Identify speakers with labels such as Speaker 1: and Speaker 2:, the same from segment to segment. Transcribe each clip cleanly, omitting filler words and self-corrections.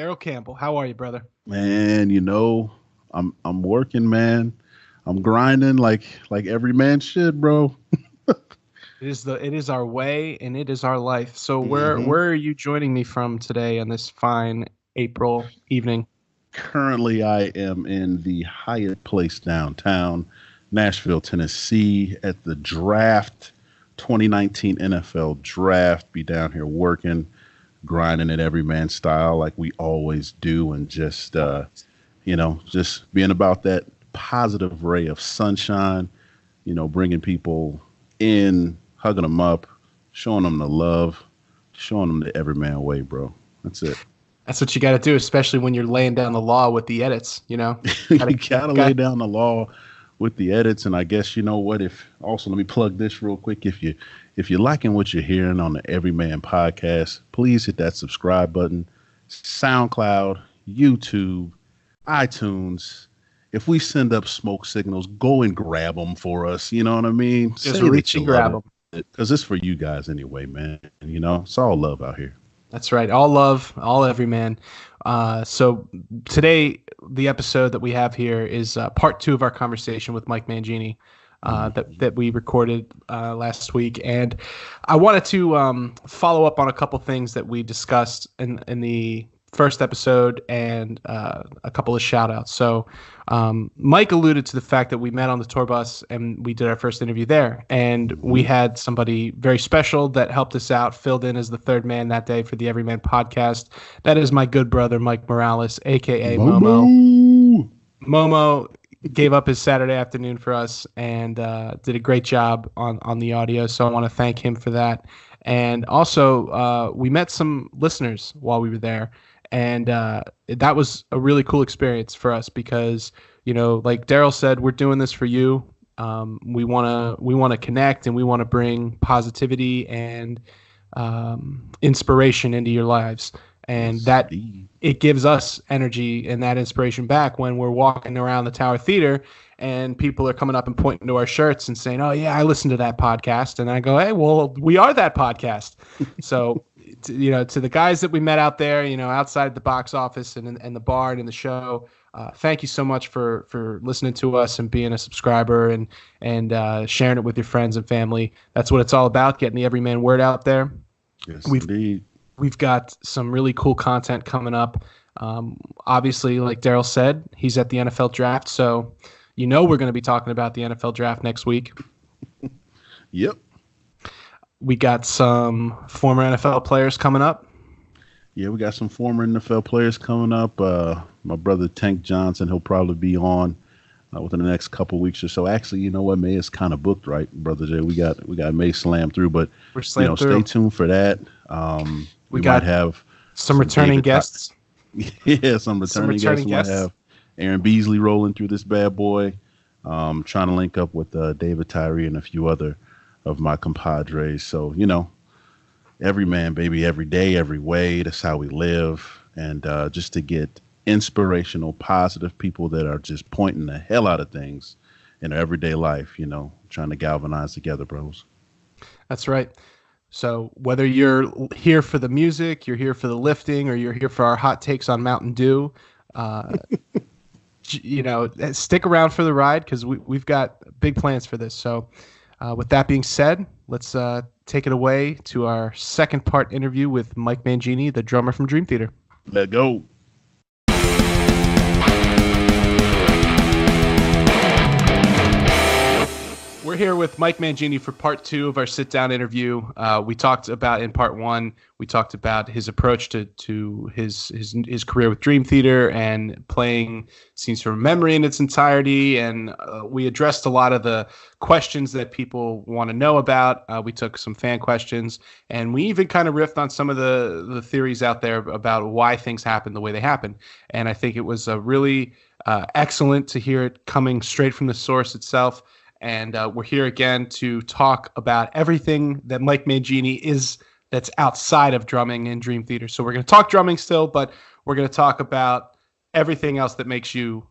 Speaker 1: Daryl Campbell, how are you, brother?
Speaker 2: Man, I'm working, man. I'm grinding like every man should, bro.
Speaker 1: It is our way and it is our life. So where
Speaker 2: hmm
Speaker 1: where are you joining me from today on this fine April evening?
Speaker 2: Currently, I am in the Hyatt Place downtown, Nashville, Tennessee, at the draft, 2019 NFL draft. Be down here working, grinding it every man style like we always do, and just being about that positive ray of sunshine, bringing people in, hugging them up, showing them the love, showing them the everyman way, bro. That's it.
Speaker 1: That's what you got to do, especially when you're laying down the law with the edits.
Speaker 2: You gotta lay
Speaker 1: Got
Speaker 2: down the law with the edits, and I guess you know what. If also let me plug this real quick. If you're liking what you're hearing on the Everyman podcast, please hit that subscribe button. SoundCloud, YouTube, iTunes. If we send up smoke signals, go and grab them for us. You know what I mean?
Speaker 1: just
Speaker 2: Say that
Speaker 1: reach
Speaker 2: you
Speaker 1: and grab
Speaker 2: love
Speaker 1: them.
Speaker 2: it because it's for you guys anyway, man. It's all love out here.
Speaker 1: That's right. All love, all every man. So today, the episode that we have here is part two of our conversation with Mike Mangini that we recorded last week, and I wanted to follow up on a couple things that we discussed in the first episode and a couple of shout outs. So Mike alluded to the fact that we met on the tour bus and we did our first interview there, and we had somebody very special that helped us out, filled in as the third man that day for the Everyman podcast. That is my good brother Mike Morales, aka Momo. Momo gave up his Saturday afternoon for us and did a great job on the audio, so I want to thank him for that. And also we met some listeners while we were there, and that was a really cool experience for us because, like Daryl said, we're doing this for you. We want to connect, and we want to bring positivity and inspiration into your lives, and that it gives us energy and that inspiration back when we're walking around the Tower Theater and people are coming up and pointing to our shirts and saying, "Oh yeah, I listened to that podcast," and I go, "Hey, well, we are that podcast." So to the guys that we met out there, outside the box office and the bar and in the show, thank you so much for listening to us and being a subscriber and sharing it with your friends and family. That's what it's all about, getting the everyman word out there.
Speaker 2: Yes,
Speaker 1: We've
Speaker 2: indeed.
Speaker 1: we've got some really cool content coming up. Obviously, like Daryl said, he's at the NFL draft, so we're going to be talking about the NFL draft next week.
Speaker 2: Yep.
Speaker 1: We got some former NFL players coming up.
Speaker 2: Yeah, we got some former NFL players coming up. My brother Tank Johnson, he'll probably be on within the next couple weeks or so. Actually, you know what? May is kind of booked, right, Brother Jay? We got May slammed through, but
Speaker 1: We're slammed through.
Speaker 2: Stay tuned for that. We
Speaker 1: got
Speaker 2: might have
Speaker 1: some returning
Speaker 2: David
Speaker 1: guests.
Speaker 2: Yeah, some returning guests. We might have Aaron Beasley rolling through this bad boy. Trying to link up with David Tyree and a few other of my compadres. So, every man, baby, every day, every way. That's how we live. And just to get inspirational, positive people that are just pointing the hell out of things in their everyday life, trying to galvanize together, bros.
Speaker 1: That's right. So whether you're here for the music, you're here for the lifting, or you're here for our hot takes on Mountain Dew, stick around for the ride because we've got big plans for this. So with that being said, let's take it away to our second part interview with Mike Mangini, the drummer from Dream Theater.
Speaker 2: Let's go.
Speaker 1: We're here with Mike Mangini for part two of our sit-down interview. We talked about in part one, we talked about his approach to his career with Dream Theater and playing Scenes from Memory in its entirety, and we addressed a lot of the questions that people want to know about. We took some fan questions, and we even kind of riffed on some of the theories out there about why things happen the way they happen. And I think it was really excellent to hear it coming straight from the source itself. And we're here again to talk about everything that Mike Mangini is that's outside of drumming and Dream Theater. So we're going to talk drumming still, but we're going to talk about everything else that makes you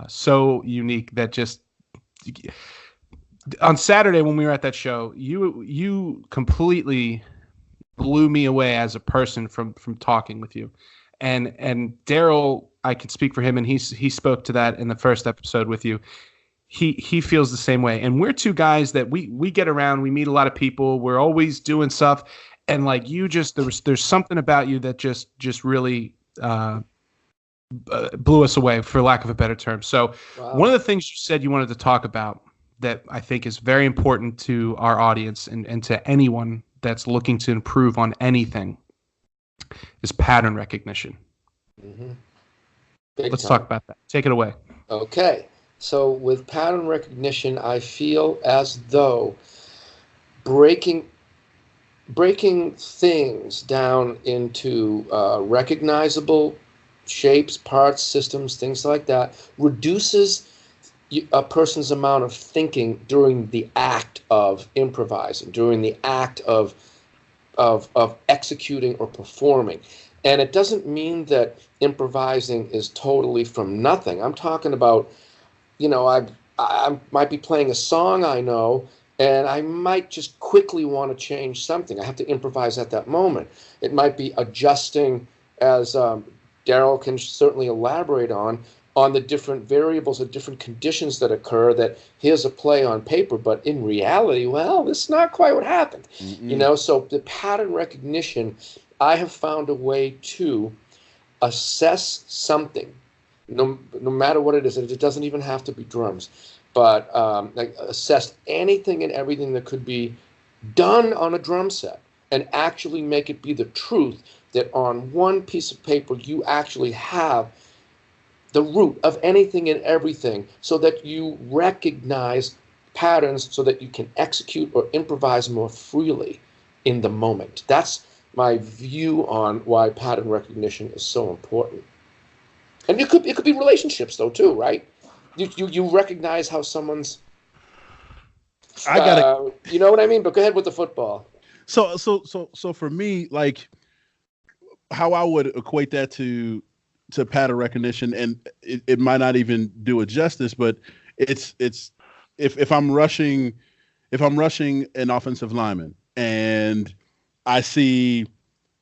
Speaker 1: so unique. That just on Saturday when we were at that show, you completely blew me away as a person from talking with you. And Daryl, I could speak for him, and he spoke to that in the first episode with you. He feels the same way. And we're two guys that we get around, we meet a lot of people, we're always doing stuff, and like you just there's something about you that just really blew us away, for lack of a better term. So one of the things you said you wanted to talk about that I think is very important to our audience and to anyone that's looking to improve on anything is pattern recognition.
Speaker 3: Mm-hmm.
Speaker 1: Let's talk about that. Take it away.
Speaker 3: Okay. So with pattern recognition, I feel as though breaking things down into recognizable shapes, parts, systems, things like that, reduces a person's amount of thinking during the act of improvising, during the act of executing or performing. And it doesn't mean that improvising is totally from nothing. I'm talking about, I might be playing a song I know, and I might just quickly want to change something. I have to improvise at that moment. It might be adjusting, as Daryl can certainly elaborate on the different variables, the different conditions that occur, that here's a play on paper, but in reality, well, this is not quite what happened.
Speaker 2: Mm-mm.
Speaker 3: So the pattern recognition, I have found a way to assess something, no matter what it is. It doesn't even have to be drums, but assess anything and everything that could be done on a drum set and actually make it be the truth that on one piece of paper you actually have the root of anything and everything, so that you recognize patterns so that you can execute or improvise more freely in the moment. That's my view on why pattern recognition is so important. And it could be relationships though too, right? You recognize how someone's you know what I mean? But go ahead with the football.
Speaker 2: So for me, like, how I would equate that to pattern recognition, and it might not even do it justice, but it's if I'm rushing an offensive lineman and I see,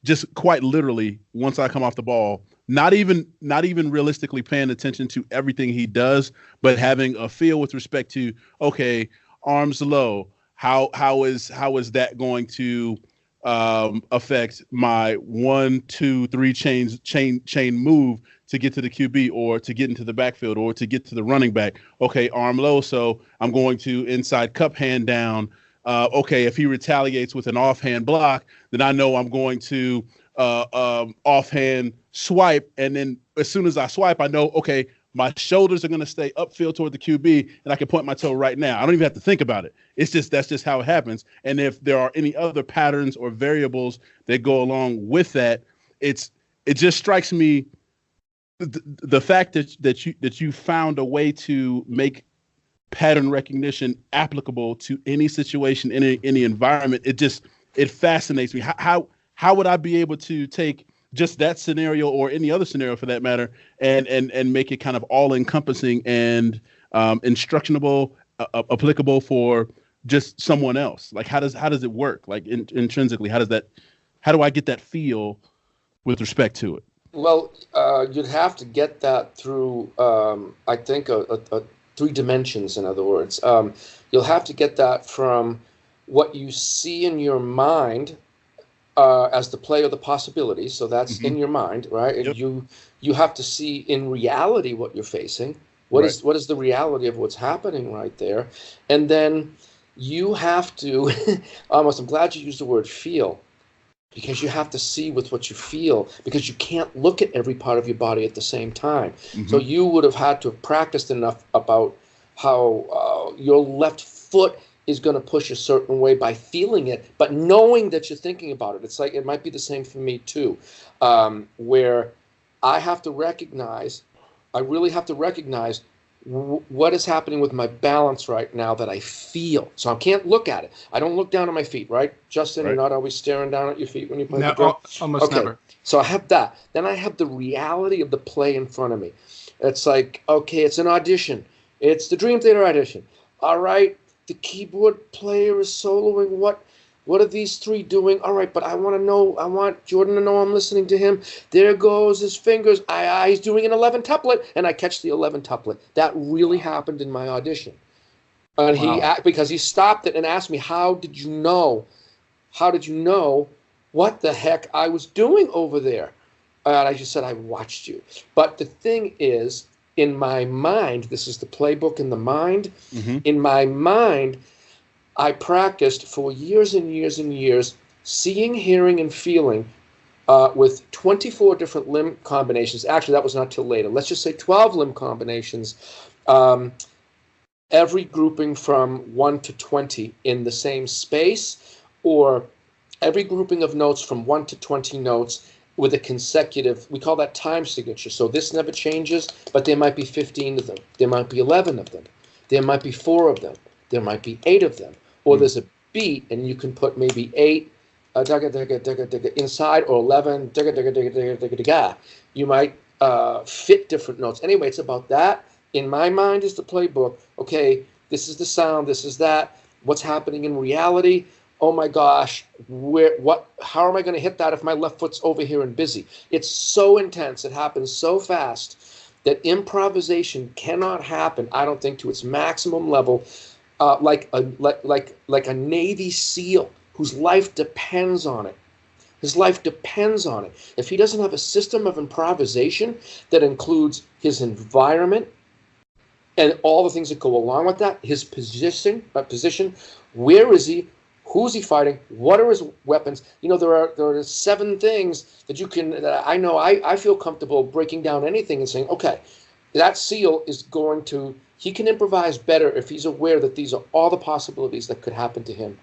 Speaker 2: just quite literally, once I come off the ball, not even realistically paying attention to everything he does, but having a feel with respect to, okay, arms low, how is that going to affect my 1, 2, 3 chain move to get to the QB or to get into the backfield or to get to the running back. Okay, arm low, so I'm going to inside cup hand down. Okay, if he retaliates with an offhand block, then I know I'm going to offhand swipe, and then as soon as I swipe, I know, okay, my shoulders are going to stay upfield toward the QB, and I can point my toe right now. I don't even have to think about it. That's just how it happens. And if there are any other patterns or variables that go along with that, it just strikes me the fact that you found a way to make pattern recognition applicable to any situation, any environment. It fascinates me. How would I be able to take just that scenario or any other scenario for that matter and make it kind of all encompassing and instructionable, applicable for just someone else? Like, how does it work? Like intrinsically, how do I get that feel with respect to it?
Speaker 3: Well, you'd have to get that through, I think, a 3 dimensions. In other words, you'll have to get that from what you see in your mind as the play or the possibilities. So that's in your mind, right? And
Speaker 2: Yep.
Speaker 3: you have to see in reality what you're facing. What is the reality of what's happening right there? And then you have to almost, I'm glad you used the word feel, because you have to see with what you feel, because you can't look at every part of your body at the same time.
Speaker 2: Mm-hmm.
Speaker 3: So you would have had to have practiced enough about how your left foot is going to push a certain way by feeling it, but knowing that you're thinking about it. It's like, it might be the same for me too, where I really have to recognize what is happening with my balance right now that I feel. So I can't look at it. I don't look down at my feet, right? Justin,
Speaker 2: Right.
Speaker 3: You're not always staring down at your feet when you play
Speaker 1: No,
Speaker 3: the drum?
Speaker 1: almost never.
Speaker 3: So I have that. Then I have the reality of the play in front of me. It's like, okay, it's an audition. It's the Dream Theater audition. All right, the keyboard player is soloing What are these three doing? All right, but I want Jordan to know I'm listening to him. There goes his fingers. He's doing an 11 tuplet, and I catch the 11 tuplet. That really happened in my audition. And because he stopped it and asked me, how did you know? How did you know what the heck I was doing over there? And I just said, I watched you. But the thing is, in my mind, this is the playbook in the mind. Mm-hmm. In my mind, I practiced for years and years and years, seeing, hearing, and feeling with 24 different limb combinations. Actually, that was not till later. Let's just say 12 limb combinations. Every grouping from 1 to 20 in the same space, or every grouping of notes from 1 to 20 notes with a consecutive, we call that time signature. So this never changes, but there might be 15 of them. There might be 11 of them. There might be 4 of them. There might be 8 of them. Or there's a beat, and you can put maybe 8 inside, or 11. You might fit different notes. Anyway, it's about that. In my mind is the playbook. Okay, this is the sound. This is that. What's happening in reality? Oh my gosh, how am I going to hit that if my left foot's over here and busy? It's so intense. It happens so fast that improvisation cannot happen, I don't think, to its maximum level, like a Navy SEAL whose life depends on it. His life depends on it. If he doesn't have a system of improvisation that includes his environment and all the things that go along with that, his position, where is he? Who's he fighting? What are his weapons? You know, there are 7 things that you can, that I know I feel comfortable breaking down anything and saying, okay, that SEAL is going to, he can improvise better if he's aware that these are all the possibilities that could happen to him.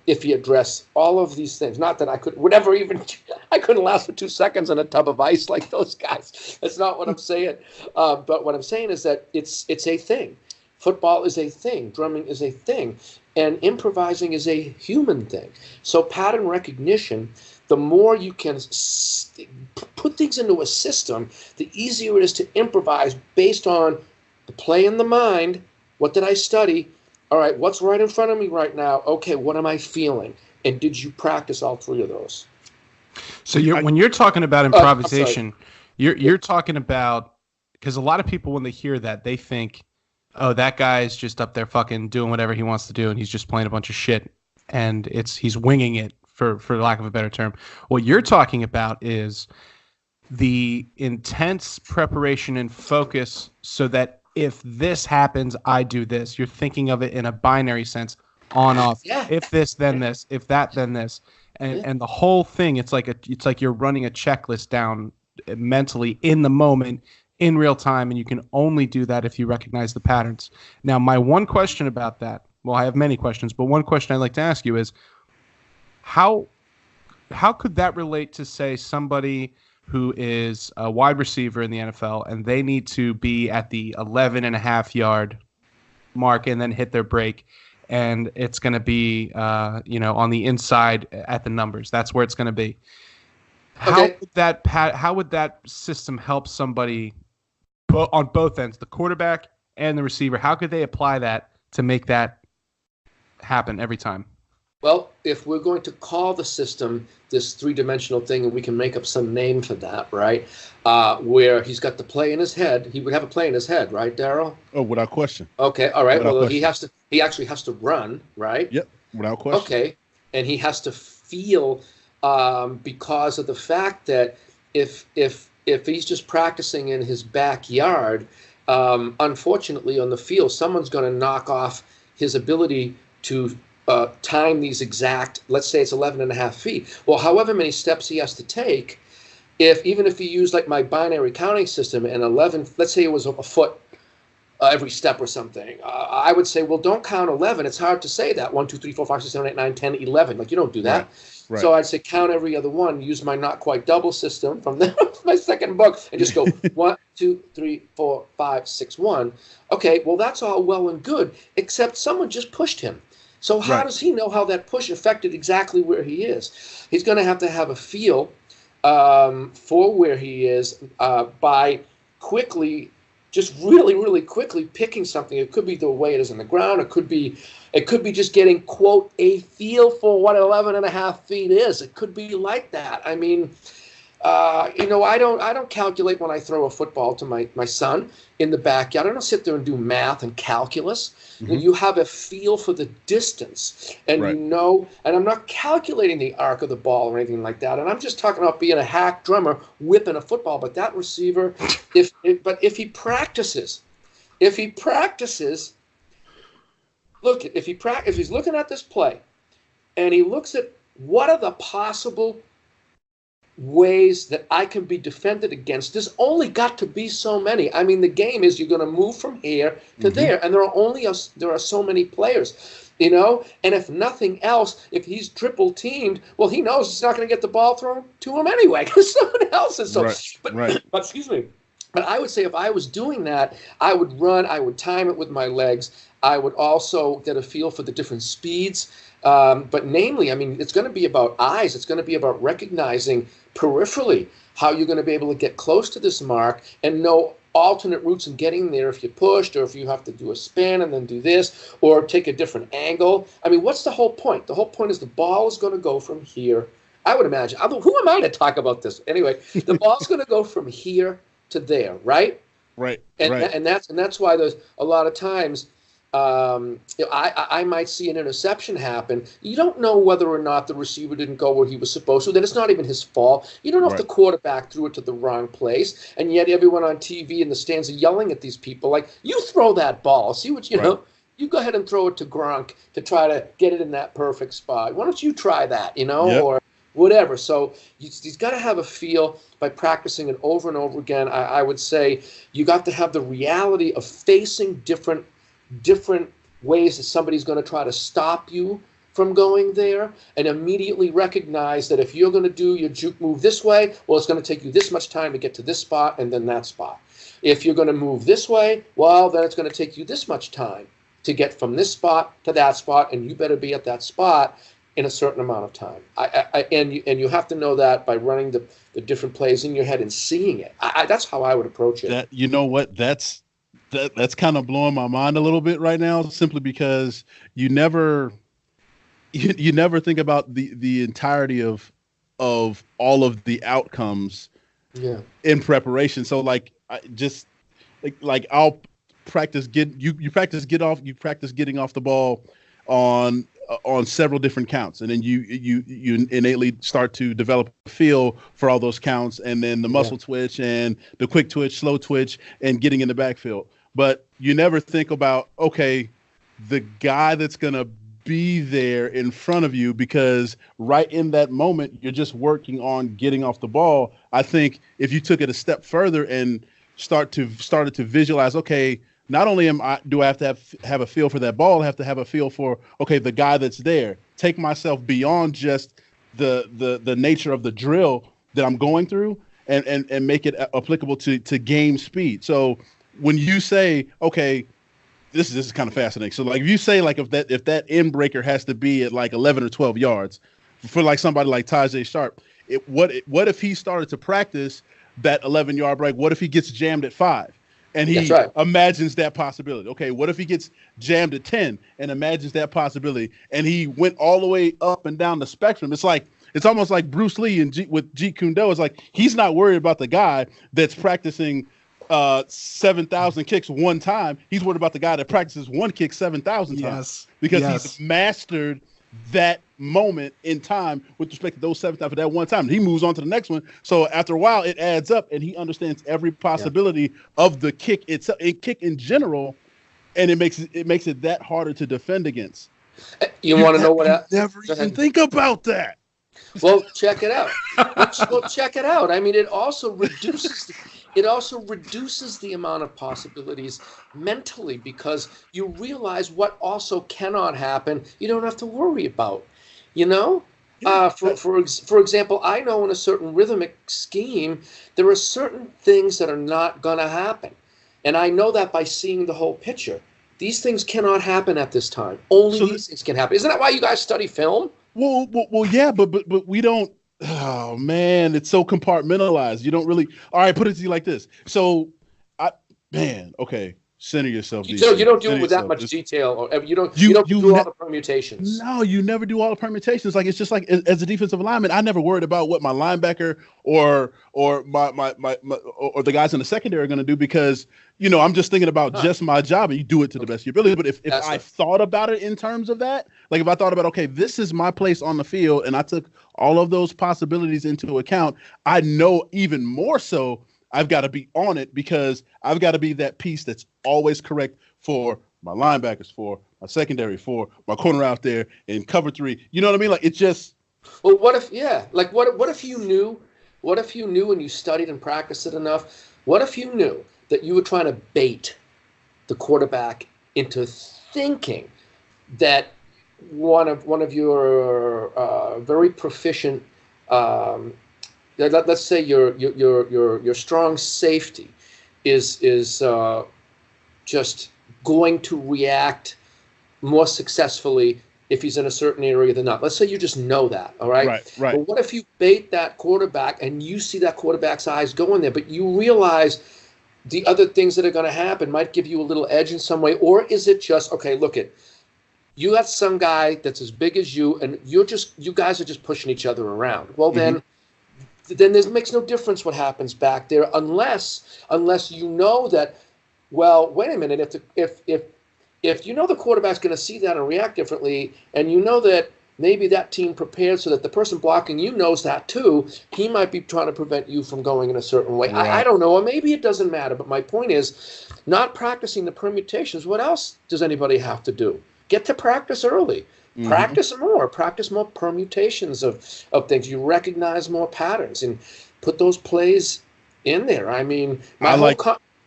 Speaker 3: If he addressed all of these things. Not that I couldn't last for 2 seconds in a tub of ice like those guys. That's not what I'm saying. But what I'm saying is that it's a thing. Football is a thing. Drumming is a thing. And improvising is a human thing. So pattern recognition, the more you can put things into a system, the easier it is to improvise based on the play in the mind. What did I study? All right, what's right in front of me right now? Okay, what am I feeling? And did you practice all 3 of those?
Speaker 1: So when you're talking about improvisation, you're talking about, because a lot of people, when they hear that, they think, oh, that guy's just up there fucking doing whatever he wants to do, and he's just playing a bunch of shit, and he's winging it, for lack of a better term. What you're talking about is the intense preparation and focus so that if this happens, I do this. You're thinking of it in a binary sense, on, off. Yeah. If this, then this. If that, then this. And the whole thing, it's like you're running a checklist down mentally in the moment, in real time, and you can only do that if you recognize the patterns. Now, my one question about that, well, I have many questions, but one question I'd like to ask you is, how could that relate to, say, somebody who is a wide receiver in the NFL and they need to be at the 11.5-yard mark and then hit their break, and it's going to be on the inside at the numbers. That's where it's going to be. Okay. How would that system help somebody on both ends, the quarterback and the receiver? How could they apply that to make that happen every time?
Speaker 3: Well, if we're going to call the system this 3-dimensional thing, and we can make up some name for that, right? Where he's got the play in his head. He would have a play in his head, right, Daryl?
Speaker 2: Oh, without question.
Speaker 3: Okay, all right. Well, he actually has to run, right?
Speaker 2: Yep, without question.
Speaker 3: Okay, and he has to feel, because of the fact that if he's just practicing in his backyard, unfortunately on the field, someone's going to knock off his ability to time these exact, let's say it's 11.5 feet. Well, however many steps he has to take, even if he used like my binary counting system and 11, let's say it was a foot every step or something, I would say, well, don't count 11. It's hard to say that. 1, 2, 3, 4, 5, 6, 7, 8, 9, 10, 11. Like, you don't do that. Right. So I'd say count every other one, use my not quite double system from my second book, and just go 1, 2, 3, 4, 5, 6, 1. Okay, well, that's all well and good, except someone just pushed him. So how does he know how that push affected exactly where he is? He's going to have a feel for where he is by quickly just really, really quickly picking something. It could be the way it is on the ground. It could be just getting, quote, a feel for what 11.5 feet is. It could be like that. I mean, I don't calculate when I throw a football to my son in the backyard. I don't sit there and do math and calculus. Mm-hmm. You have a feel for the distance, and right. And I'm not calculating the arc of the ball or anything like that. And I'm just talking about being a hack drummer whipping a football. But that receiver, if he practices, if he's looking at this play, and he looks at what are the possible ways that I can be defended against. There's only got to be so many. I mean, the game is you're going to move from here to there, and there are so many players, and if nothing else, if he's triple teamed, well, he knows he's not going to get the ball thrown to him anyway because someone else is. So,
Speaker 2: right.
Speaker 3: But excuse me. But I would say if I was doing that, I would run, I would time it with my legs. I would also get a feel for the different speeds. But namely, I mean, it's going to be about eyes. It's going to be about recognizing peripherally how you're going to be able to get close to this mark and know alternate routes and getting there if you pushed, or if you have to do a spin and then do this, or take a different angle. I mean, what's the whole point? The whole point is the ball is going to go from here. I would imagine. Who am I to talk about this? Anyway, the ball's going to go from here to there, right?
Speaker 2: Right.
Speaker 3: And that's why there's a lot of times I might see an interception happen. You don't know whether or not the receiver didn't go where he was supposed to. That it's not even his fault. You don't know if the quarterback threw it to the wrong place, and yet everyone on TV in the stands are yelling at these people like, "You throw that ball. See what you know." You go ahead and throw it to Gronk to try to get it in that perfect spot. Why don't you try that, or whatever. So he's got to have a feel by practicing it over and over again. I would say you got to have the reality of facing different ways that somebody's going to try to stop you from going there, and immediately recognize that if you're going to do your juke move this way, well, it's going to take you this much time to get to this spot and then that spot. If you're going to move this way, well, then it's going to take you this much time to get from this spot to that spot, and you better be at that spot in a certain amount of time. And you have to know that by running the different plays in your head and seeing it. That's how I would approach it.
Speaker 2: You know what? That's kind of blowing my mind a little bit right now, simply because you never think about the entirety of all of the outcomes in preparation. So I'll practice you practice getting off the ball on several different counts, and then you innately start to develop a feel for all those counts, and then the muscle twitch and the quick twitch, slow twitch, and getting in the backfield. But you never think about, okay, the guy that's going to be there in front of you, because right in that moment, you're just working on getting off the ball. I think if you took it a step further and started to visualize, okay, not only do I have to have a feel for that ball, I have to have a feel for, okay, the guy that's there. Take myself beyond just the nature of the drill that I'm going through, and make it applicable to game speed. So when you say, okay, this is kind of fascinating. So if you say if that end breaker has to be at 11 or 12 yards for somebody like Tajay Sharp, what if he started to practice that 11-yard break? What if he gets jammed at 5? And he imagines that possibility. Okay, what if he gets jammed at 10 and imagines that possibility? And he went all the way up and down the spectrum. It's almost like Bruce Lee with Jeet Kune Do. It's like he's not worried about the guy that's practicing 7,000 kicks one time. He's worried about the guy that practices one kick 7,000 times, because he's mastered that moment in time with respect to those 7,000 for that one time. He moves on to the next one. So after a while, it adds up, and he understands every possibility of the kick itself, a kick in general, and it makes it that harder to defend against.
Speaker 3: You want to know what?
Speaker 2: Never even think about that.
Speaker 3: Well, check it out. Check it out. I mean, it also reduces the amount of possibilities mentally, because you realize what also cannot happen. You don't have to worry about. For example, I know in a certain rhythmic scheme, there are certain things that are not going to happen. And I know that by seeing the whole picture. These things cannot happen at this time. Only these things can happen. Isn't that why you guys study film?
Speaker 2: Well, yeah, but we don't. Oh man, it's so compartmentalized. You don't really. All right, put it to you like this. So, Man, okay. Center yourself.
Speaker 3: So you don't do it with that much detail, or you don't do all the permutations.
Speaker 2: No, you never do all the permutations. Like, it's just like, as a defensive lineman, I never worried about what my linebacker or my or the guys in the secondary are going to do, because I'm just thinking about just my job, and you do it to the best of your ability. But if I thought about it in terms of that, like if I thought about, okay, this is my place on the field, and I took all of those possibilities into account, I know even more so I've got to be on it, because I've got to be that piece that's always correct for my linebackers, for my secondary, for my corner out there in cover 3. You know what I mean? Like, it's just.
Speaker 3: Well, what if you knew and you studied and practiced it enough? What if you knew that you were trying to bait the quarterback into thinking that one of your very proficient, let's say your strong safety is just going to react more successfully if he's in a certain area than not. Let's say you just know that, all right?
Speaker 2: Right.
Speaker 3: But what if you bait that quarterback and you see that quarterback's eyes going there, but you realize the other things that are going to happen might give you a little edge in some way? Or is it just, okay, look it, you got some guy that's as big as you, and you guys are just pushing each other around. Well, then it makes no difference what happens back there, unless you know that, well, wait a minute, if you know the quarterback's going to see that and react differently, and you know that maybe that team prepared so that the person blocking you knows that too, he might be trying to prevent you from going in a certain way. Right. I don't know, or maybe it doesn't matter, but my point is, not practicing the permutations, what else does anybody have to do? Get to practice early. Practice more permutations of things. You recognize more patterns and put those plays in there. I mean, my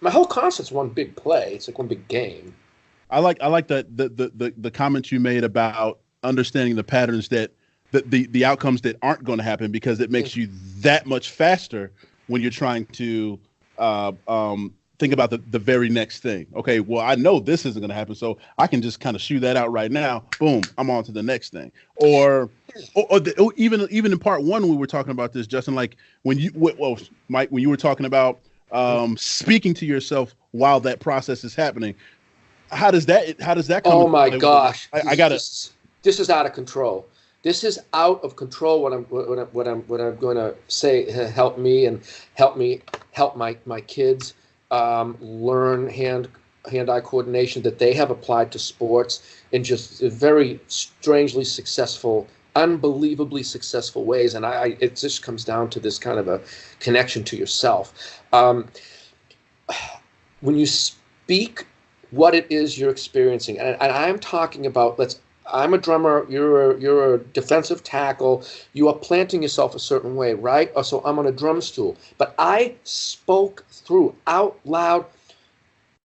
Speaker 3: whole concept's one big play. It's like one big game.
Speaker 2: I like the comments you made about understanding the patterns, that the outcomes that aren't going to happen, because it makes you that much faster when you're trying to think about the very next thing. Okay, well, I know this isn't going to happen, so I can just kind of shoot that out right now. Boom, I'm on to the next thing. Or even in part 1, we were talking about this, Justin. Like Mike, when you were talking about speaking to yourself while that process is happening, how does that come?
Speaker 3: Oh my gosh, this is out of control. This is out of control. What I'm going to say, help me and help my kids learn hand-eye coordination that they have applied to sports in just very strangely successful, unbelievably successful ways. And it just comes down to this kind of a connection to yourself. When you speak what it is you're experiencing, and I'm talking about, I'm a drummer, you're a defensive tackle, you are planting yourself a certain way, right? Or so I'm on a drum stool. But I spoke through, out loud,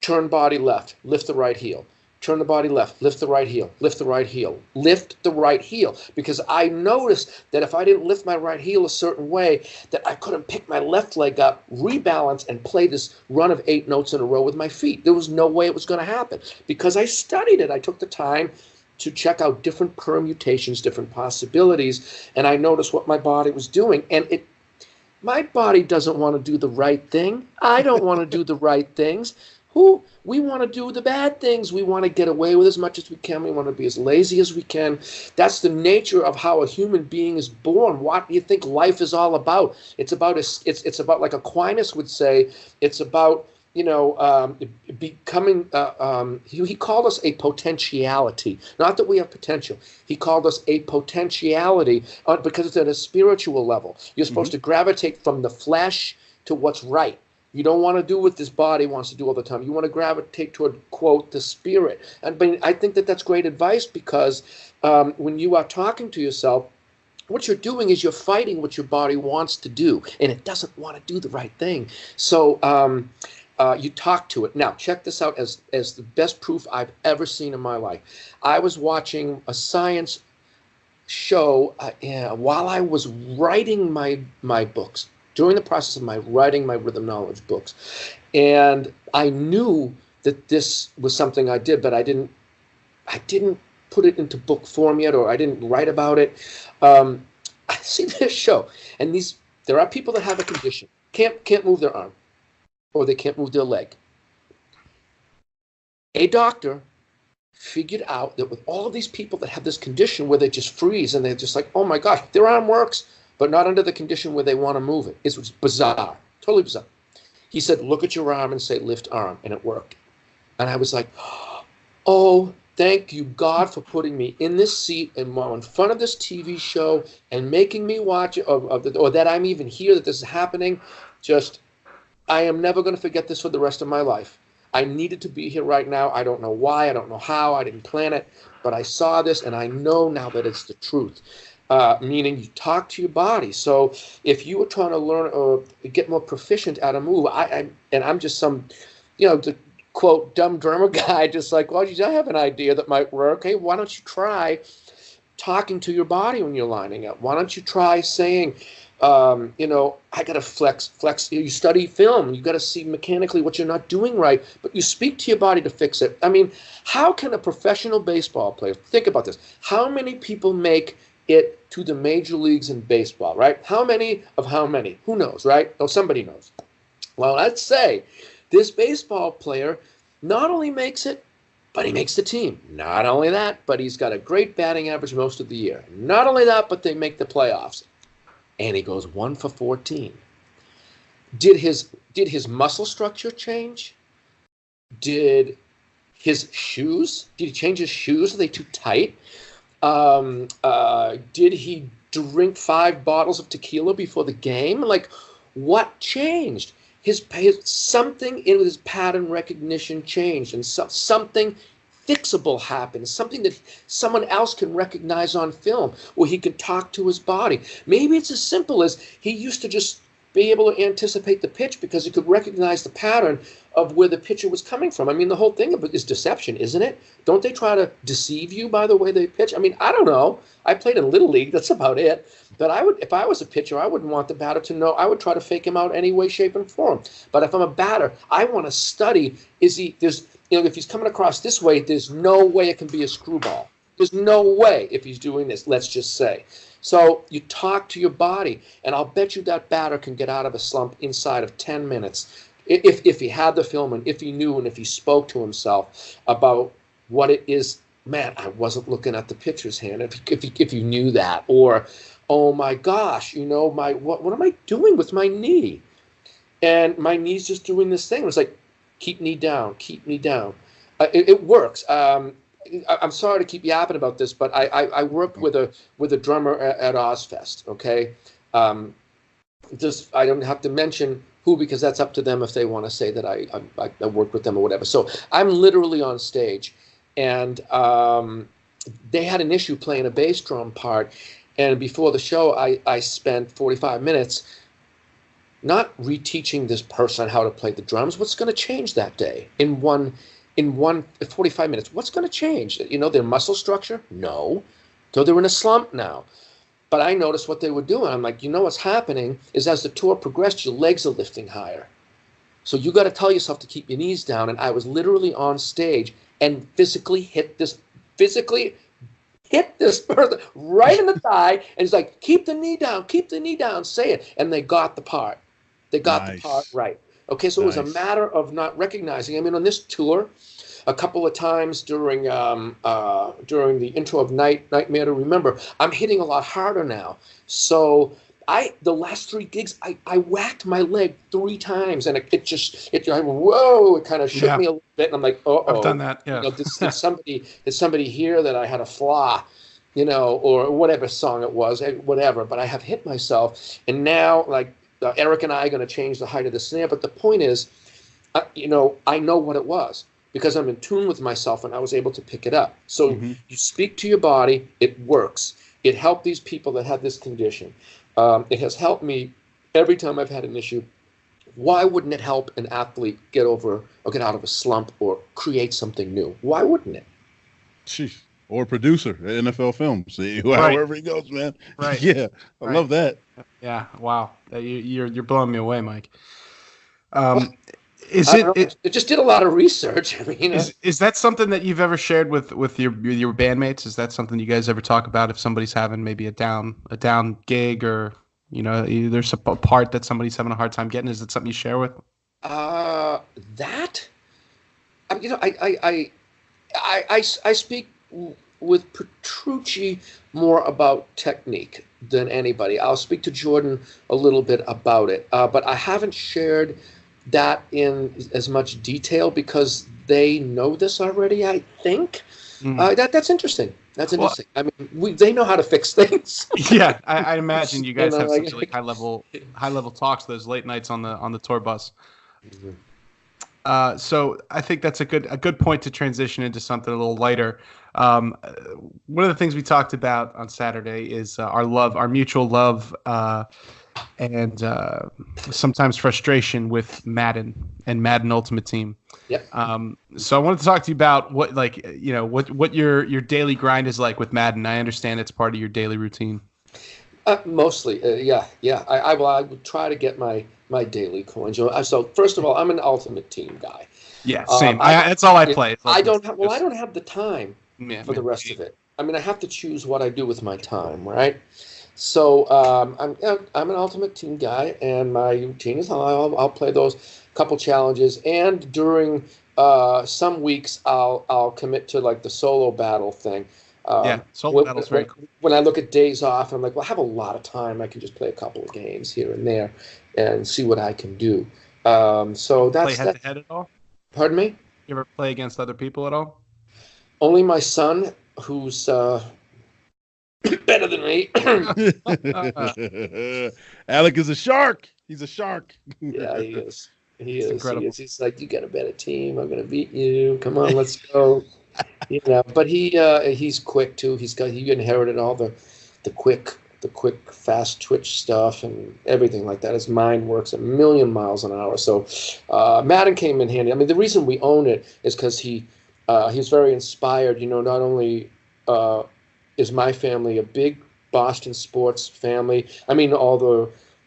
Speaker 3: turn body left, lift the right heel. Turn the body left, lift the right heel, lift the right heel, lift the right heel. Because I noticed that if I didn't lift my right heel a certain way, that I couldn't pick my left leg up, rebalance, and play this run of 8 notes in a row with my feet. There was no way it was going to happen. Because I studied it. I took the time to check out different permutations, different possibilities, and I noticed what my body was doing. And my body doesn't want to do the right thing. I don't want to do the right things. We want to do the bad things. We want to get away with as much as we can. We want to be as lazy as we can. That's the nature of how a human being is born. What do you think life is all about? It's about like Aquinas would say, it's about becoming, he called us a potentiality. Not that we have potential. He called us a potentiality because it's at a spiritual level. You're supposed to gravitate from the flesh to what's right. You don't want to do what this body wants to do all the time. You want to gravitate toward, quote, the spirit. And I think that that's great advice, because when you are talking to yourself, what you're doing is you're fighting what your body wants to do, and it doesn't want to do the right thing. So you talk to it. Now, check this out as the best proof I've ever seen in my life. I was watching a science show while I was writing my books, during the process of my writing my rhythm knowledge books. And I knew that this was something I did, but I didn't put it into book form yet, or I didn't write about it. I see this show, and there are people that have a condition, can't move their arm, or they can't move their leg, A doctor figured out that with all of these people that have this condition where they just freeze and they're just like, oh my gosh, their arm works, but not under the condition where they want to move it. It was bizarre, totally bizarre. He said, look at your arm and say, lift arm, and it worked. And I was like, oh, thank you, God, for putting me in this seat and in front of this TV show and making me watch it, or that I'm even here, that this is happening. Just, I am never going to forget this for the rest of my life. I needed to be here right now. I don't know why. I don't know how. I didn't plan it. But I saw this, and I know now that it's the truth. Meaning you talk to your body. So if you were trying to learn or get more proficient at a move, and I'm just some, the quote, dumb drummer guy, just like, well, I have an idea that might work. Hey, why don't you try talking to your body when you're lining up? Why don't you try saying, I got to flex. You study film. You got to see mechanically what you're not doing right, but you speak to your body to fix it. I mean, how can a professional baseball player, think about this, how many people make it to the major leagues in baseball, right? How many of how many? Who knows, right? Oh, somebody knows. Well, let's say this baseball player not only makes it, but he makes the team. Not only that, but he's got a great batting average most of the year. Not only that, but they make the playoffs. And he goes 1 for 14. Did his muscle structure change? Did his shoes? Did he change his shoes? Are they too tight? Did he drink 5 bottles of tequila before the game? Like, what changed? His something in his pattern recognition changed, and something fixable happened, something that someone else can recognize on film, where he can talk to his body. Maybe it's as simple as he used to just be able to anticipate the pitch because he could recognize the pattern of where the pitcher was coming from. I mean, the whole thing of it is deception, isn't it? Don't they try to deceive you by the way they pitch? I mean, I don't know. I played in Little League. That's about it. But if I was a pitcher, I wouldn't want the batter to know. I would try to fake him out any way, shape, and form. But if I'm a batter, I want to study. If he's coming across this way, there's no way it can be a screwball. There's no way if he's doing this, let's just say. So you talk to your body, and I'll bet you that batter can get out of a slump inside of 10 minutes if he had the film and if he knew and if he spoke to himself about what it is. Man, I wasn't looking at the pitcher's hand. If you knew that, or oh my gosh, what am I doing with my knee? And my knee's just doing this thing. It's like, keep knee down, keep knee down. It works. I'm sorry to keep yapping about this, but I worked with a drummer at Ozfest. Okay, I don't have to mention who because that's up to them if they want to say that I worked with them or whatever. So I'm literally on stage, and they had an issue playing a bass drum part, and before the show I spent 45 minutes not reteaching this person how to play the drums. What's going to change that day in 45 minutes? What's going to change? Their muscle structure? No. So they're in a slump now. But I noticed what they were doing. I'm like, what's happening is as the tour progressed, your legs are lifting higher. So you got to tell yourself to keep your knees down. And I was literally on stage and physically hit this person right in the thigh. And he's like, keep the knee down, say it. And they got the part. They got the part right. Okay, so it was a matter of not recognizing. I mean, on this tour, a couple of times during the intro of Nightmare to Remember, I'm hitting a lot harder now. So the last 3 gigs, I whacked my leg 3 times, and it kind of shook me a little bit, and I'm like, uh-oh.
Speaker 1: I've done that, yeah.
Speaker 3: Did somebody hear that I had a flaw, or whatever song it was, whatever, but I have hit myself, and now, like, Eric and I are going to change the height of the snare, but the point is, I know what it was because I'm in tune with myself and I was able to pick it up. So you speak to your body, it works. It helped these people that had this condition. It has helped me every time I've had an issue. Why wouldn't it help an athlete get over or get out of a slump or create something new? Why wouldn't it?
Speaker 2: Jeez. Or producer at NFL Films, however he goes, man.
Speaker 1: Right.
Speaker 2: Yeah, I love that.
Speaker 1: Yeah, wow. You're blowing me away, Mike.
Speaker 3: It just did a lot of research. I mean,
Speaker 1: is that something that you've ever shared with your bandmates? Is that something you guys ever talk about if somebody's having maybe a down gig, or there's a part that somebody's having a hard time getting? Is it something you share with?
Speaker 3: That I speak with Petrucci more about technique than anybody. I'll speak to Jordan a little bit about it, but I haven't shared that in as much detail because they know this already, I think. That's interesting. That's interesting. Well, I mean, they know how to fix things.
Speaker 1: Yeah, I imagine you guys have such like high level talks those late nights on the tour bus. So I think that's a good point to transition into something a little lighter. One of the things we talked about on Saturday is our mutual love, and sometimes frustration with Madden and Madden Ultimate Team.
Speaker 3: Yeah.
Speaker 1: So I wanted to talk to you about what your daily grind is like with Madden. I understand it's part of your daily routine.
Speaker 3: Mostly, yeah. I would try to get my daily coins. So first of all, I'm an Ultimate Team guy.
Speaker 1: Yeah, same. That's all I play.
Speaker 3: I don't have the time for the rest of it. I mean, I have to choose what I do with my time, right? So I'm an Ultimate Team guy, and my routine is I'll play those couple challenges, and during some weeks I'll commit to like the solo battle thing.
Speaker 1: Solo battle's very cool.
Speaker 3: When I look at days off, I'm like, well, I have a lot of time. I can just play a couple of games here and there, and see what I can do. So that's
Speaker 1: play head-to-head at all?
Speaker 3: Pardon me?
Speaker 1: You ever play against other people at all?
Speaker 3: Only my son, who's better than me.
Speaker 2: Alec is a shark. He's a shark.
Speaker 3: Yeah, he is. He is. Incredible. He's like, you got a better team. I'm gonna beat you. Come on, let's go. But he's quick too. He inherited all the quick, fast twitch stuff and everything like that. His mind works a million miles an hour. So Madden came in handy. I mean, the reason we own it is because he's very inspired. Not only is my family a big Boston sports family. I mean,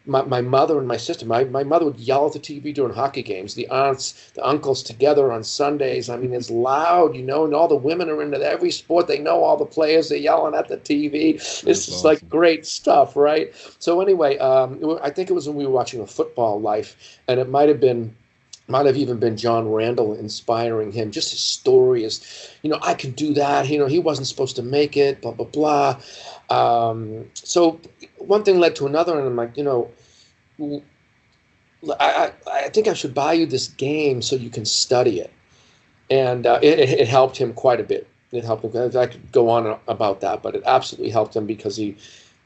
Speaker 3: my mother and my sister. My mother would yell at the TV during hockey games. The aunts, the uncles together on Sundays. I mean, it's loud, and all the women are into every sport. They know all the players. They're yelling at the TV. It's just awesome. Like great stuff, right? So anyway, I think it was when we were watching A Football Life, and it might have even been John Randall inspiring him. Just his story is, I can do that. He wasn't supposed to make it, blah, blah, blah. So one thing led to another, and I'm like, I think I should buy you this game so you can study it. And it helped him quite a bit. It helped him. I could go on about that, but it absolutely helped him because he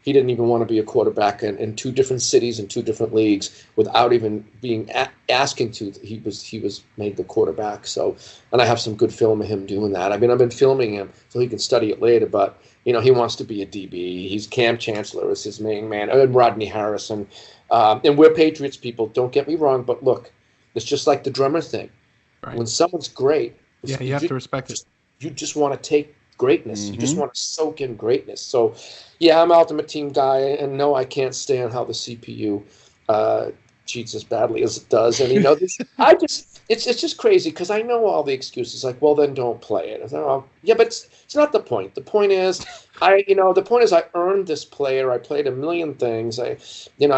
Speaker 3: didn't even want to be a quarterback in two different cities and two different leagues without even being asking to. He was made the quarterback. So, and I have some good film of him doing that. I mean, I've been filming him so he can study it later. But he wants to be a DB. He's Cam Chancellor is his main man, and Rodney Harrison. And we're Patriots people. Don't get me wrong, but look, it's just like the drummer thing.
Speaker 1: Right.
Speaker 3: When someone's great,
Speaker 1: you have to respect it.
Speaker 3: You just want to take greatness. Mm-hmm. You just want to soak in greatness. So, yeah, I'm an Ultimate Team guy, and no, I can't stand how the CPU cheats as badly as it does. And it's just crazy because I know all the excuses. Like, well, then don't play it. I thought, oh, yeah, but it's not the point. The point is, I earned this player. I played a million things. I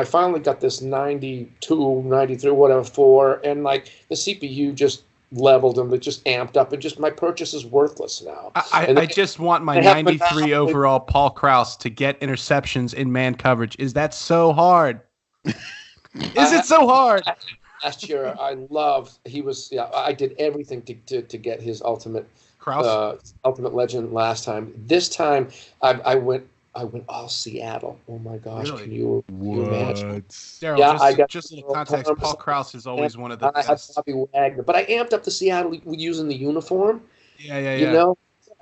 Speaker 3: finally got this 92, 93, whatever 4, and like the CPU just leveled them. It just amped up, and just my purchase is worthless now.
Speaker 1: I just want my 93 overall Paul Krause to get interceptions in man coverage. Is that so hard? Is it so hard?
Speaker 3: Last year, I did everything to get his ultimate legend last time. This time, I went all Seattle. Oh my gosh!
Speaker 1: Really?
Speaker 3: Can you imagine?
Speaker 1: Daryl, yeah, just a little context. Paul Krause is always one of the best.
Speaker 3: I had Bobby Wagner, but I amped up the Seattle using the uniform.
Speaker 1: Yeah.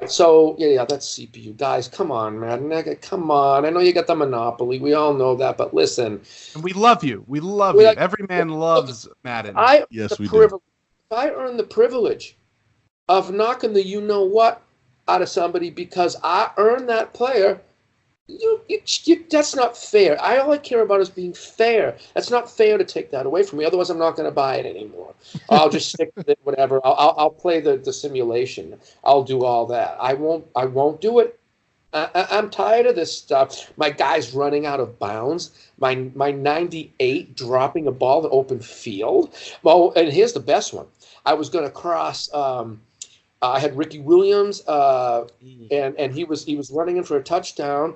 Speaker 3: So that's CPU. Guys, come on, man. Come on. I know you got the monopoly. We all know that, but listen.
Speaker 1: And we love you. We love you. Every man loves Madden.
Speaker 2: Yes, we do.
Speaker 3: If I earn the privilege of knocking the you-know-what out of somebody because I earned that player, that's not fair. All I care about is being fair. That's not fair to take that away from me. Otherwise, I'm not going to buy it anymore. I'll just stick with it, whatever. I'll play the simulation. I'll do all that. I won't do it I'm tired of this stuff. My guy's running out of bounds. My 98 dropping a ball in open field. Well, and here's the best one. I was going to cross. I had Ricky Williams, and he was running in for a touchdown.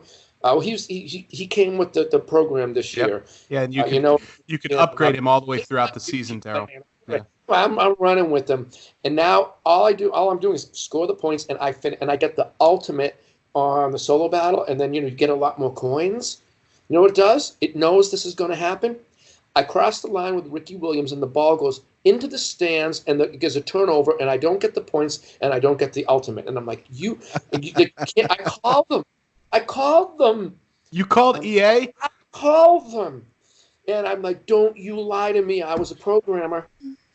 Speaker 3: He came with the program this year.
Speaker 1: Yeah, and you could upgrade him all the way throughout the season, Daryl. Yeah.
Speaker 3: I'm running with them, and now all I'm doing is score the points, and I get the ultimate on the solo battle, and then you get a lot more coins. You know what it does? It knows this is going to happen. I cross the line with Ricky Williams, and the ball goes into the stands, and it gives a turnover, and I don't get the points, and I don't get the ultimate. And I'm like, I called them.
Speaker 1: You called EA?
Speaker 3: I called them. And I'm like, don't you lie to me. I was a programmer.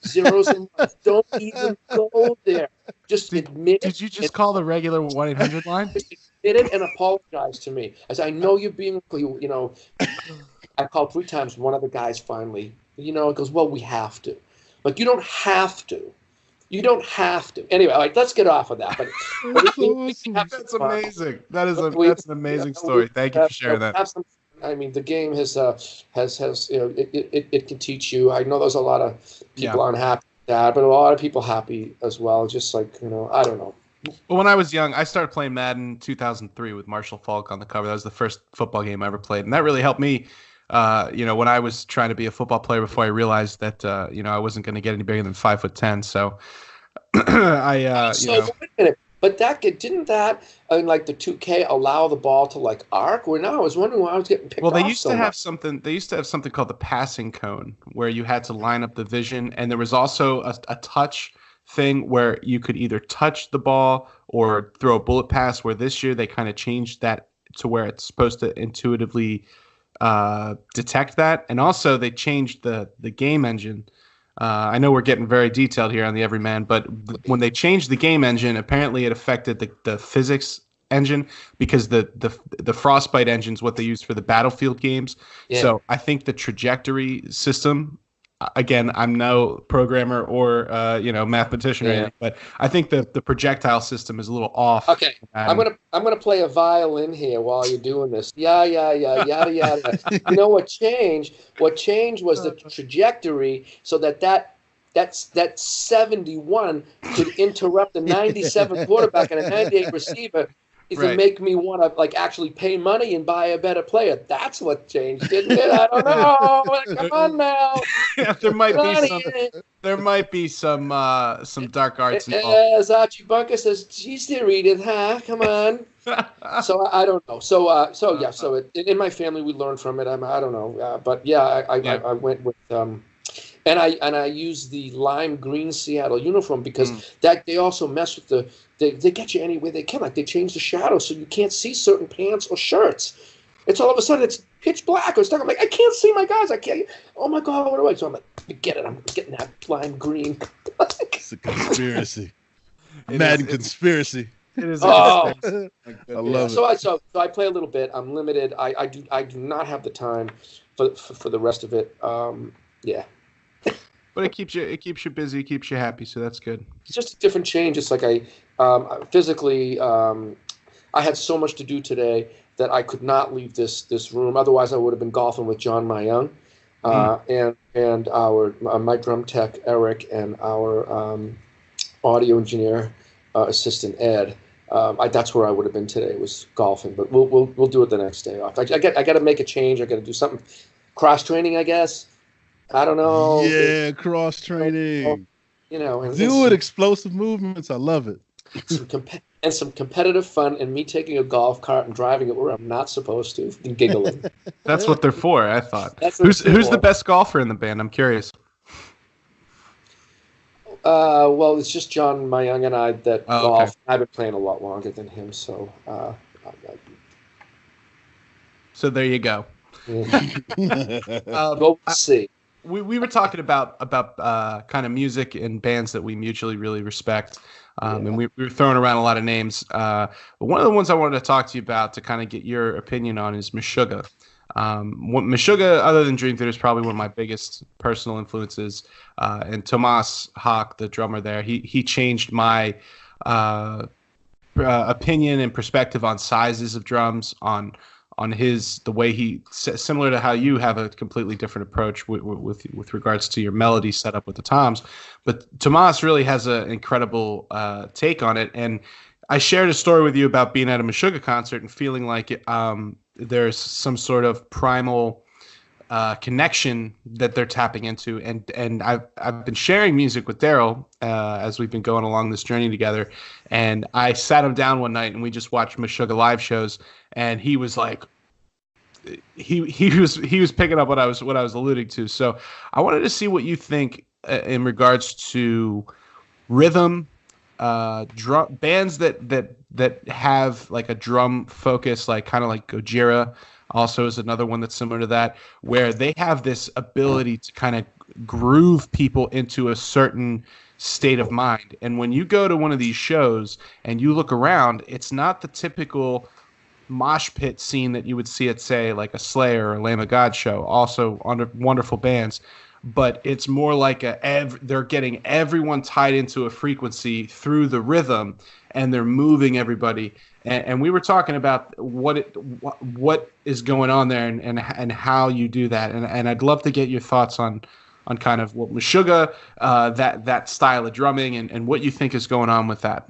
Speaker 3: Zeros and ones. Don't even go there. Just admit it.
Speaker 1: Did you just call the regular 1-800 line?
Speaker 3: Just admit it and apologize to me. I said, I know you're being, I called 3 times. One of the guys finally, it goes, well, we have to. But you don't have to. You don't have to. Anyway, let's get off of that. But
Speaker 1: that's amazing. That's an amazing story. Thank you for sharing that.
Speaker 3: The game has it can teach you. I know there's a lot of people unhappy with that, but a lot of people happy as well. Just I don't know.
Speaker 1: Well, when I was young, I started playing Madden 2003 with Marshall Faulk on the cover. That was the first football game I ever played, and that really helped me. When I was trying to be a football player before I realized that I wasn't going to get any bigger than 5'10". So
Speaker 3: wait a minute. But didn't that in the 2K allow the ball to arc? Well, now I was wondering why I was getting picked off.
Speaker 1: Well, they used to have something called the passing cone, where you had to line up the vision, and there was also a touch thing where you could either touch the ball or throw a bullet pass. Where this year they kind of changed that to where it's supposed to intuitively detect that, and also they changed the game engine. I know we're getting very detailed here on the Everyman, but when they changed the game engine, apparently it affected the physics engine, because the Frostbite engine is what they use for the Battlefield games. Yeah. So I think the trajectory system, again, I'm no programmer or mathematician or anything, but I think the projectile system is a little off.
Speaker 3: Okay, I'm gonna play a violin here while you're doing this. Yada yada. You know what changed? What changed was the trajectory, so that 71 could interrupt the 97 quarterback and a 98 receiver. To make me want to actually pay money and buy a better player. That's what changed, didn't it? I don't know. Come on now.
Speaker 1: Yeah, there might be some dark arts involved.
Speaker 3: As Archie Bunker says, geez, they're eating, huh? Come on. So I don't know. So in my family we learned from it. I don't know. But I went with and I used the lime green Seattle uniform because that they also mess with they get you any way they can. They change the shadow so you can't see certain pants or shirts. It's all of a sudden it's pitch black or stuff. I'm like, I can't see my guys. I can't. Oh my God, what do I? So I'm like, forget it. I'm getting that lime green.
Speaker 2: It's a conspiracy. Madden conspiracy.
Speaker 1: It is.
Speaker 3: Oh,
Speaker 2: I love it.
Speaker 3: So I play a little bit. I'm limited. I do not have the time for the rest of it. Yeah.
Speaker 1: But it keeps you busy, keeps you happy, so that's good.
Speaker 3: It's just a different change. It's like physically, I had so much to do today that I could not leave this room. Otherwise, I would have been golfing with John Myung, and my drum tech Eric, and our audio engineer assistant Ed. That's where I would have been today, was golfing. But we'll do it the next day off. I got to make a change. I got to do something, cross training, I guess. I don't know.
Speaker 2: Yeah, cross training.
Speaker 3: Do
Speaker 2: it. Explosive movements. I love it.
Speaker 3: Some competitive fun, and me taking a golf cart and driving it where I'm not supposed to, and giggling.
Speaker 1: That's what they're for, I thought. Who's the best golfer in the band? I'm curious.
Speaker 3: Well, it's just John Myung and I that golf. Okay. I've been playing a lot longer than him, so.
Speaker 1: So there you go.
Speaker 3: We'll see.
Speaker 1: We were talking about kind of music and bands that we mutually really respect, and we were throwing around a lot of names. But one of the ones I wanted to talk to you about to kind of get your opinion on is Meshuga. Meshuga, other than Dream Theater, is probably one of my biggest personal influences. And Tomas Hawk, the drummer there, he changed my opinion and perspective on sizes of drums, on the way he, similar to how you have a completely different approach with regards to your melody setup with the toms, but Tomas really has an incredible take on it. And I shared a story with you about being at a Meshuga concert and feeling like there's some sort of primal connection that they're tapping into, and I've been sharing music with Daryl as we've been going along this journey together, and I sat him down one night and we just watched Meshuga live shows, and he was like, he was picking up what I was alluding to. So I wanted to see what you think in regards to rhythm, drum bands that have like a drum focus, like kind of like Gojira also is another one that's similar to that, where they have this ability to kind of groove people into a certain state of mind. And when you go to one of these shows and you look around, it's not the typical mosh pit scene that you would see at, say, like a Slayer or Lamb of God show, also under wonderful bands, but it's more like they're getting everyone tied into a frequency through the rhythm, and they're moving everybody. And we were talking about what is going on there and how you do that. And I'd love to get your thoughts on kind of what Meshuga, that style of drumming, and what you think is going on with that.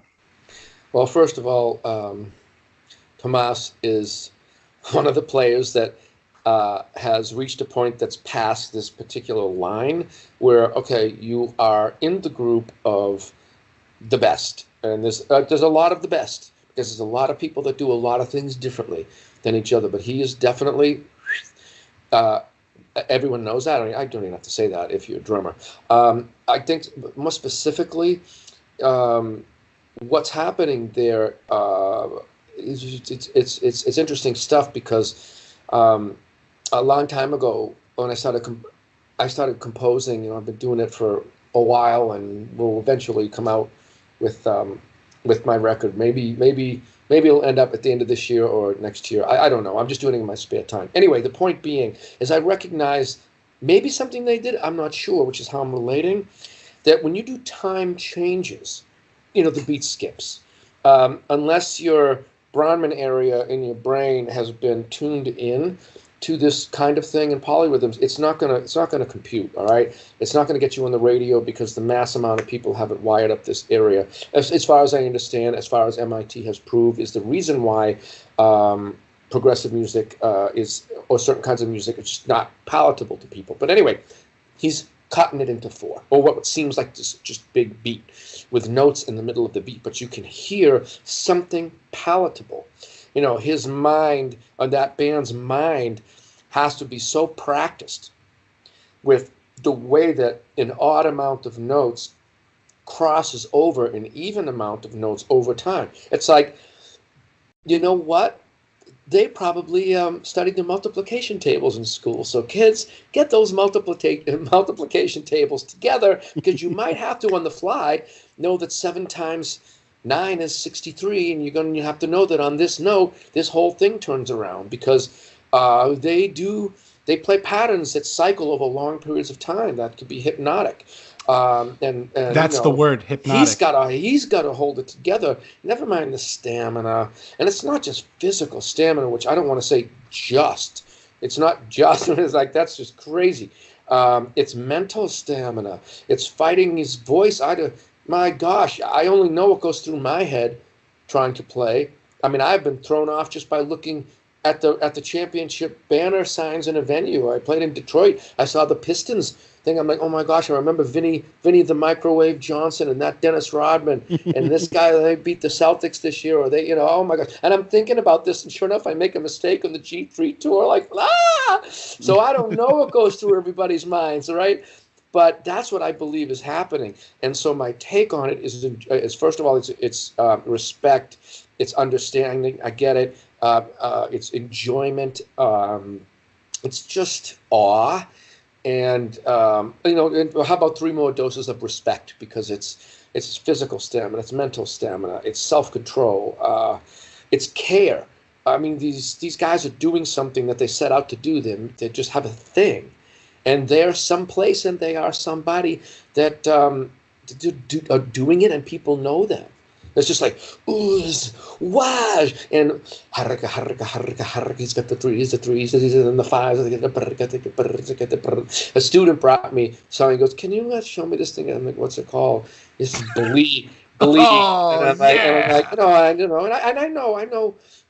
Speaker 3: Well, first of all, Tomas is one of the players that has reached a point that's past this particular line where, okay, you are in the group of the best. And there's a lot of the best, because there's a lot of people that do a lot of things differently than each other. But he is definitely, everyone knows that. I mean, I don't even have to say that if you're a drummer. I think more specifically, what's happening there, it's interesting stuff, because a long time ago when I started composing, I've been doing it for a while, and will eventually come out with my record. Maybe it'll end up at the end of this year or next year. I don't know. I'm just doing it in my spare time. Anyway, the point being is I recognize maybe something they did, I'm not sure, which is how I'm relating, that when you do time changes, the beat skips. Unless your Brahman area in your brain has been tuned in to this kind of thing in polyrhythms, it's not gonna compute. All right, it's not gonna get you on the radio, because the mass amount of people haven't wired up this area. As far as I understand, as far as MIT has proved, is the reason why progressive music or certain kinds of music is just not palatable to people. But anyway, he's cutting it into four, or what seems like this just big beat with notes in the middle of the beat, but you can hear something palatable. His mind, that band's mind, has to be so practiced with the way that an odd amount of notes crosses over an even amount of notes over time. It's like, you know what? They probably studied the multiplication tables in school. So kids, get those multiplication tables together, because you might have to, on the fly, know that 7 times 9 is 63, and you're going to have to know that on this note, this whole thing turns around, because they play patterns that cycle over long periods of time. That could be hypnotic. And
Speaker 1: that's the word, hypnotic.
Speaker 3: He's got to hold it together. Never mind the stamina, and it's not just physical stamina, which I don't want to say just. It's not just. It's like, that's just crazy. It's mental stamina. It's fighting his voice. My gosh, I only know what goes through my head trying to play. I mean, I've been thrown off just by looking at the championship banner signs in a venue. I played in Detroit. I saw the Pistons thing. I'm like, oh my gosh, I remember Vinny the Microwave Johnson, and that Dennis Rodman, and this guy, they beat the Celtics this year, or they, oh my gosh. And I'm thinking about this, and sure enough, I make a mistake on the G3 tour, like, So I don't know what goes through everybody's minds, all right? But that's what I believe is happening. And so my take on it is first of all, it's respect, it's understanding. I get it. It's enjoyment. It's just awe. And, how about 3 more doses of respect? Because it's physical stamina, it's mental stamina, it's self-control, it's care. I mean, these guys are doing something that they set out to do. They just have a thing. And they're someplace, and they are somebody that are doing it, and people know them. It's just like ooze, wash, and haraka, haraka, haraka, haraka. He's got the threes, and the fives. A student brought me something. He goes, "Can you show me this thing?" I'm like, "What's it called?" It's bleed.
Speaker 1: Oh,
Speaker 3: and I'm like,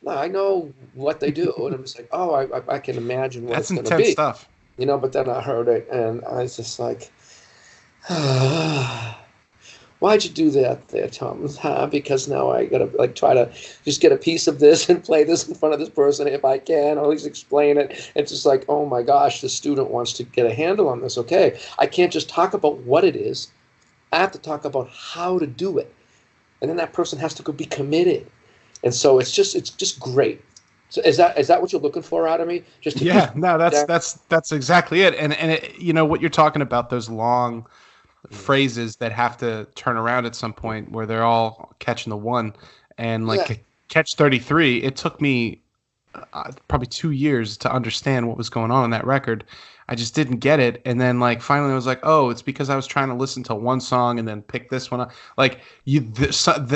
Speaker 3: I know what they do, and I'm just like, oh, I can imagine what
Speaker 1: that's
Speaker 3: it's going to be.
Speaker 1: intense stuff.
Speaker 3: But then I heard it, and I was just like, why'd you do that there, Tom? Because now I gotta try to just get a piece of this and play this in front of this person if I can, or at least explain it. It's just like, oh my gosh, the student wants to get a handle on this. Okay, I can't just talk about what it is. I have to talk about how to do it, and then that person has to go be committed. And so it's just great. So is that what you're looking for out of me?
Speaker 1: That's exactly it. And it, what you're talking about, those long phrases that have to turn around at some point where they're all catching the one, and catch 33. It took me probably 2 years to understand what was going on that record. I just didn't get it, and then finally I was like, oh, it's because I was trying to listen to one song and then pick this one up.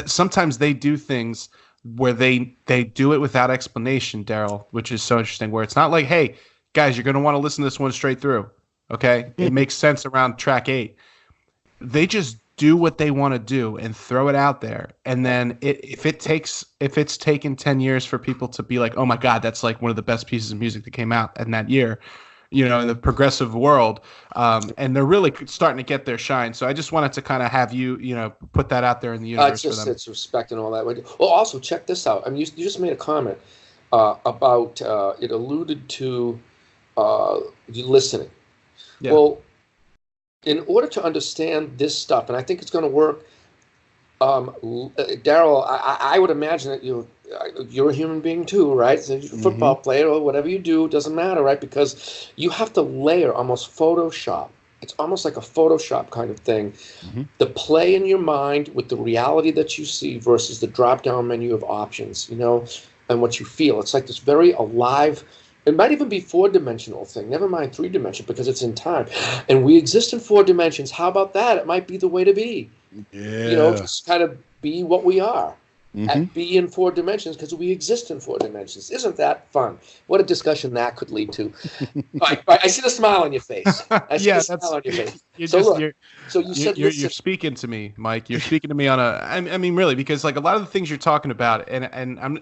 Speaker 1: Sometimes they do things where they do it without explanation, Daryl, which is so interesting, where it's not like, hey, guys, you're going to want to listen to this one straight through, okay? It makes sense around track 8. They just do what they want to do and throw it out there. And then if it's taken 10 years for people to be like, oh my God, that's one of the best pieces of music that came out in that year, in the progressive world, and they're really starting to get their shine. So I just wanted to kind of have you, put that out there in the universe for them.
Speaker 3: It's respect and all that. Well, also check this out. I mean, you just made a comment about it alluded to you listening. Yeah. Well, in order to understand this stuff, and I think it's going to work, Daryl, I would imagine that you're a human being too, right? So you're a football player or whatever you do, doesn't matter, right? Because you have to layer almost Photoshop. It's almost like a Photoshop kind of thing. The play in your mind with the reality that you see versus the drop-down menu of options, and what you feel. It's like this very alive, it might even be 4-dimensional thing. Never mind 3-dimensional because it's in time. And we exist in 4 dimensions. How about that? It might be the way to be.
Speaker 2: Yeah.
Speaker 3: Just kind of be what we are. And be in 4 dimensions because we exist in 4 dimensions. Isn't that fun? What a discussion that could lead to. Right. I see the smile on your face.
Speaker 1: You're speaking to me, Mike. You're speaking to me on I mean, really, because a lot of the things you're talking about, and I'm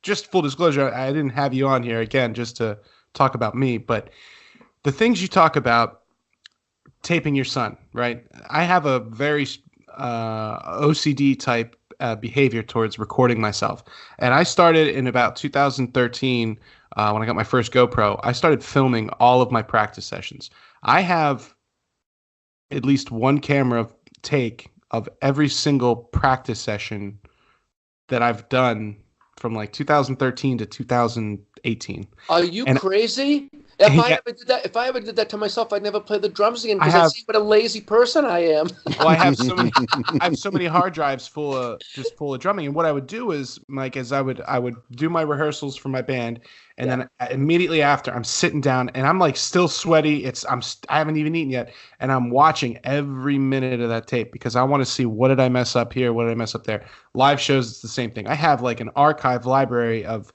Speaker 1: just full disclosure, I didn't have you on here again just to talk about me, but the things you talk about, taping your son, right? I have a very OCD type behavior towards recording myself. And I started in about 2013 when I got my first GoPro. I started filming all of my practice sessions. I have at least one camera take of every single practice session that I've done from 2013 to 2018. Are you
Speaker 3: crazy? If I ever did that to myself, I'd never play the drums again because I see what a lazy person I am.
Speaker 1: Well, I have so many hard drives full of drumming, and what I would do is, Mike, I would do my rehearsals for my band, and then immediately after, I'm sitting down and I'm still sweaty. I haven't even eaten yet, and I'm watching every minute of that tape because I want to see what did I mess up here, what did I mess up there. Live shows, it's the same thing. I have an archive library of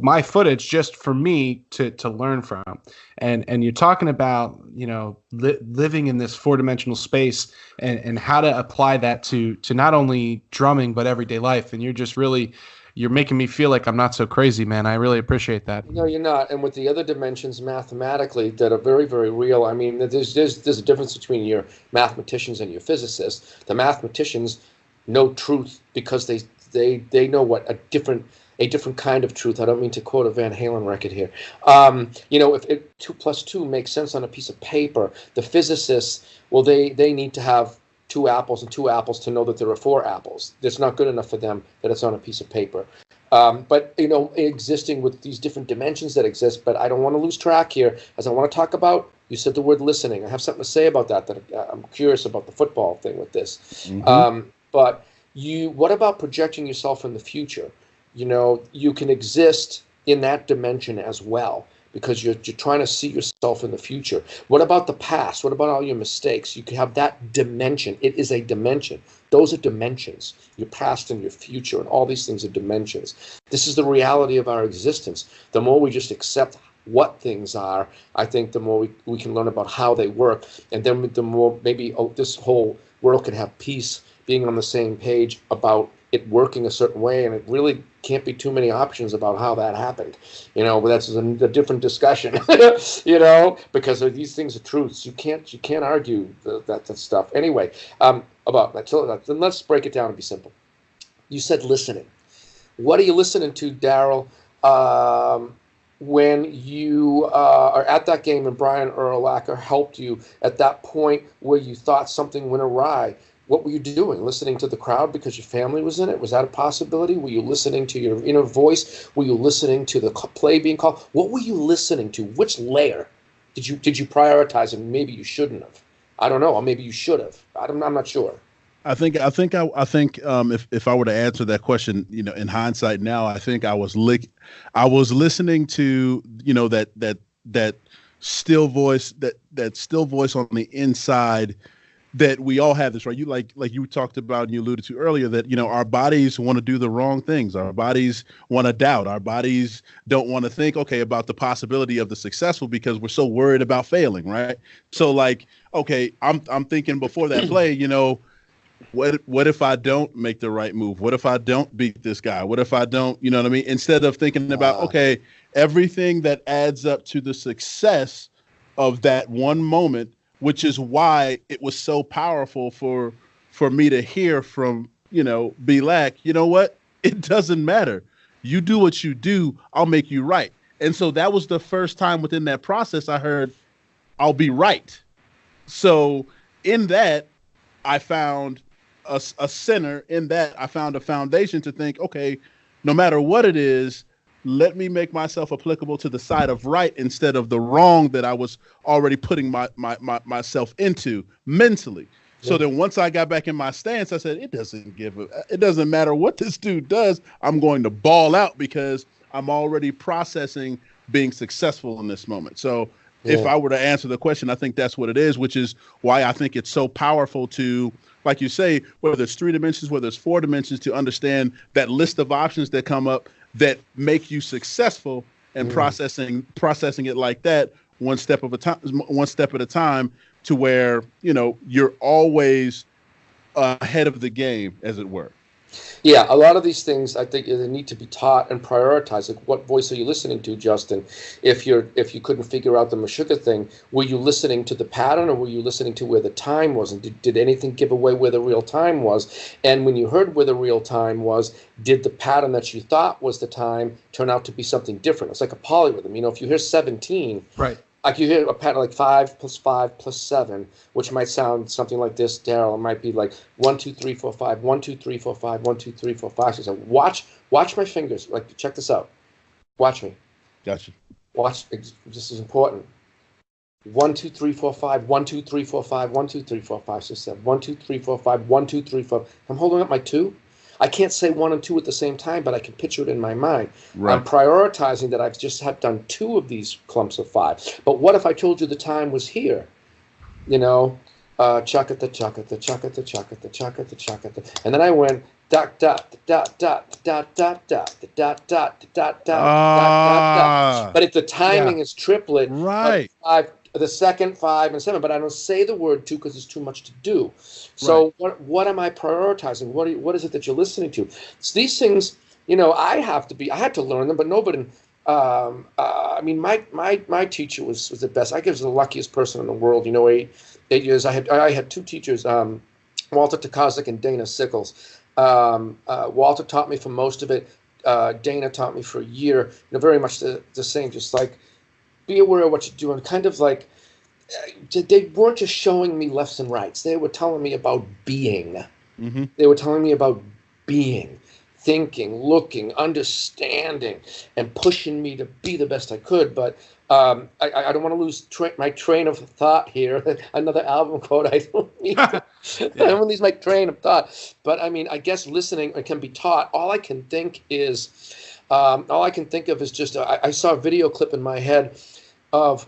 Speaker 1: my footage just for me to learn from. And you're talking about, living in this 4-dimensional space and how to apply that to not only drumming, but everyday life. And you're making me feel like I'm not so crazy, man. I really appreciate that.
Speaker 3: No, you're not. And with the other dimensions mathematically that are very, very real, I mean, there's a difference between your mathematicians and your physicists. The mathematicians know truth because they know what a different kind of truth. I don't mean to quote a Van Halen record here. If 2 + 2 makes sense on a piece of paper, the physicists, well, they need to have 2 apples and 2 apples to know that there are 4 apples. It's not good enough for them that it's on a piece of paper. But existing with these different dimensions that exist, but I don't want to lose track here, as I want to talk about, you said the word listening. I have something to say about that I'm curious about the football thing with this. But what about projecting yourself in the future? You can exist in that dimension as well, because you're trying to see yourself in the future. What about the past? What about all your mistakes? You can have that dimension. It is a dimension. Those are dimensions. Your past and your future, and all these things are dimensions. This is the reality of our existence. The more we just accept what things are, I think the more we can learn about how they work, and then the more maybe this whole world can have peace, being on the same page about it working a certain way, and it really can't be too many options about how that happened. But that's a different discussion. Because these things are truths. You can't argue that stuff. Anyway, about that. So let's break it down and be simple. You said listening. What are you listening to, Daryl? When you are at that game and Brian Urlacher helped you at that point where you thought something went awry, what were you doing? Listening to the crowd because your family was in it? Was that a possibility? Were you listening to your inner voice? Were you listening to the play being called? What were you listening to? Which layer did you prioritize? And maybe you shouldn't have. I don't know. Or maybe you should have. I'm not sure.
Speaker 2: I think if I were to answer that question, in hindsight now, I think I was listening to, that still voice, that still voice on the inside, that we all have this, right? You like you talked about and you alluded to earlier that, our bodies want to do the wrong things. Our bodies want to doubt. Our bodies don't want to think, about the possibility of the successful because we're so worried about failing, right? So I'm thinking before that play, what if I don't make the right move? What if I don't beat this guy? What if I don't, you know what I mean? Instead of thinking about, everything that adds up to the success of that one moment, which is why it was so powerful for me to hear from, B-Lack, you know what? It doesn't matter. You do what you do, I'll make you right. And so that was the first time within that process I heard, I'll be right. So in that, I found a center. In that, I found a foundation to think, no matter what it is, let me make myself applicable to the side of right instead of the wrong that I was already putting myself into mentally. Yeah. So then once I got back in my stance, I said, it doesn't matter what this dude does. I'm going to ball out because I'm already processing being successful in this moment. So if I were to answer the question, I think that's what it is, which is why I think it's so powerful to, like you say, whether it's 3 dimensions, whether it's 4 dimensions, to understand that list of options that come up that make you successful, and processing it like that, one step at a time, to where, you're always ahead of the game, as it were.
Speaker 3: Yeah, a lot of these things I think they need to be taught and prioritized. Like, what voice are you listening to, Justin? If you couldn't figure out the Meshuga thing, were you listening to the pattern, or were you listening to where the time was? And did anything give away where the real time was? And when you heard where the real time was, did the pattern that you thought was the time turn out to be something different? It's like a polyrhythm. If you hear 17,
Speaker 1: right?
Speaker 3: Like you hear a pattern like 5 + 5 + 7, which might sound something like this, Daryl. It might be like 1 2 3 4 5, 1 2 3 4 5, 1 2 3 4 5 6 7. Watch my fingers. Like, check this out. Watch me.
Speaker 2: Gotcha.
Speaker 3: Watch. This is important. 1 2 3 4 5, 1 2 3 4 5, 1 2 3 4 5 6 7, 1 2 3 4 5, 1 2 3 4. I'm holding up my 2. I can't say 1 and 2 at the same time, but I can picture it in my mind. Right. I'm prioritizing that I've just done 2 of these clumps of 5. But what if I told you the time was here? Chuckata, chuckata, chuckata, chuckata, chuckata, chuckata. And then I went dot dot dot dot dot dot dot dot dot dot dot. But if the timing is triplet,
Speaker 2: right?
Speaker 3: The second 5 and 7, but I don't say the word 2 because it's too much to do. So what am I prioritizing? What is it that you're listening to? So these things, I had to learn them, but nobody. My teacher was the best. I guess the luckiest person in the world. 8 years. I had 2 teachers, Walter Takazik and Dana Sickles. Walter taught me for most of it. Dana taught me for a year. Very much the same. Just like, be aware of what you're doing. Kind of like, they weren't just showing me lefts and rights. They were telling me about being. Mm-hmm. They were telling me about being, thinking, looking, understanding, and pushing me to be the best I could. But I don't want to lose my train of thought here. Another album quote. I don't want to lose my train of thought. But I guess listening can be taught. All I can think is, All I can think of is just I saw a video clip in my head of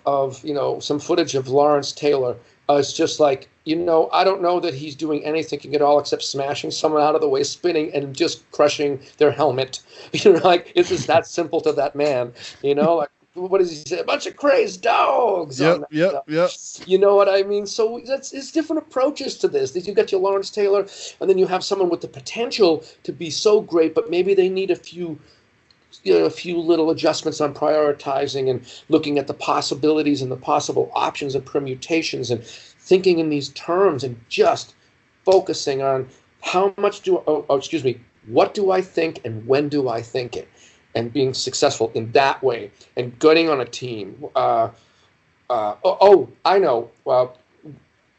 Speaker 3: some footage of Lawrence Taylor. It's just like, I don't know that he's doing anything at all except smashing someone out of the way, spinning, and just crushing their helmet. Like, it's just that simple to that man. Like, what does he say? A bunch of crazed dogs.
Speaker 2: Yep.
Speaker 3: You know what I mean? So it's different approaches to this. You got your Lawrence Taylor, and then you have someone with the potential to be so great, but maybe they need a few little adjustments on prioritizing and looking at the possibilities and the possible options and permutations and thinking in these terms and just focusing on what do I think and when do I think it, and being successful in that way and getting on a team. I know. Well,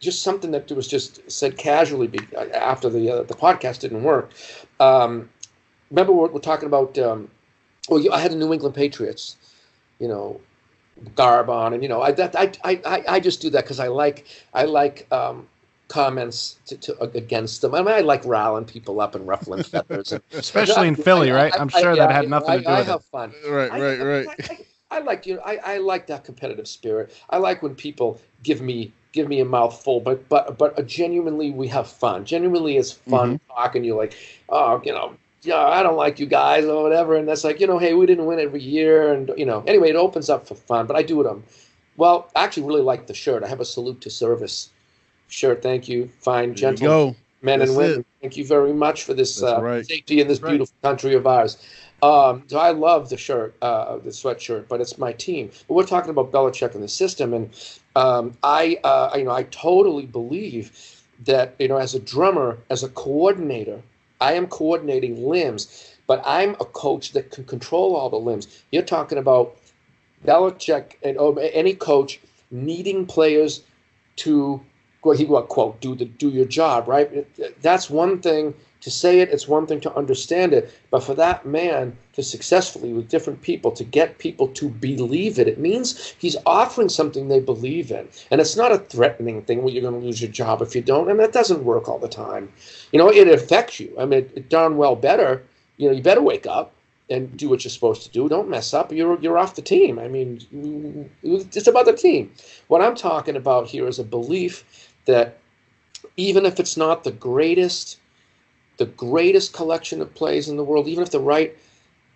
Speaker 3: just something that was just said casually after the podcast didn't work. Remember we're talking about. I had the New England Patriots, garb on, and I just do that because I like comments against them. I mean, I like riling people up and ruffling feathers,
Speaker 1: especially in Philly, right? I'm sure that had nothing to do with it.
Speaker 3: I have fun.
Speaker 2: Right.
Speaker 3: I like I like that competitive spirit. I like when people give me a mouthful, but genuinely we have fun. Genuinely, it's fun talking. You're like, I don't like you guys or whatever, and that's like, hey, we didn't win every year, and anyway, it opens up for fun. But I do it I actually really like the shirt. I have a salute to service shirt. Thank you, fine gentlemen, men and women. Thank you very much for this safety in this beautiful country of ours. So I love the shirt, the sweatshirt, but it's my team. But we're talking about Belichick and the system, and I totally believe that as a drummer, as a coordinator, I am coordinating limbs, but I'm a coach that can control all the limbs. You're talking about Belichick and any coach needing players to quote do your job, right? That's one thing to say it. It's one thing to understand it. But for that man to successfully, with different people, to get people to believe it, it means he's offering something they believe in. And it's not a threatening thing where you're going to lose your job if you don't. And that doesn't work all the time. It affects you. I mean, it darn well better. You better wake up and do what you're supposed to do. Don't mess up. You're off the team. I mean, it's about the team. What I'm talking about here is a belief that even if it's not the greatest collection of plays in the world, even if the right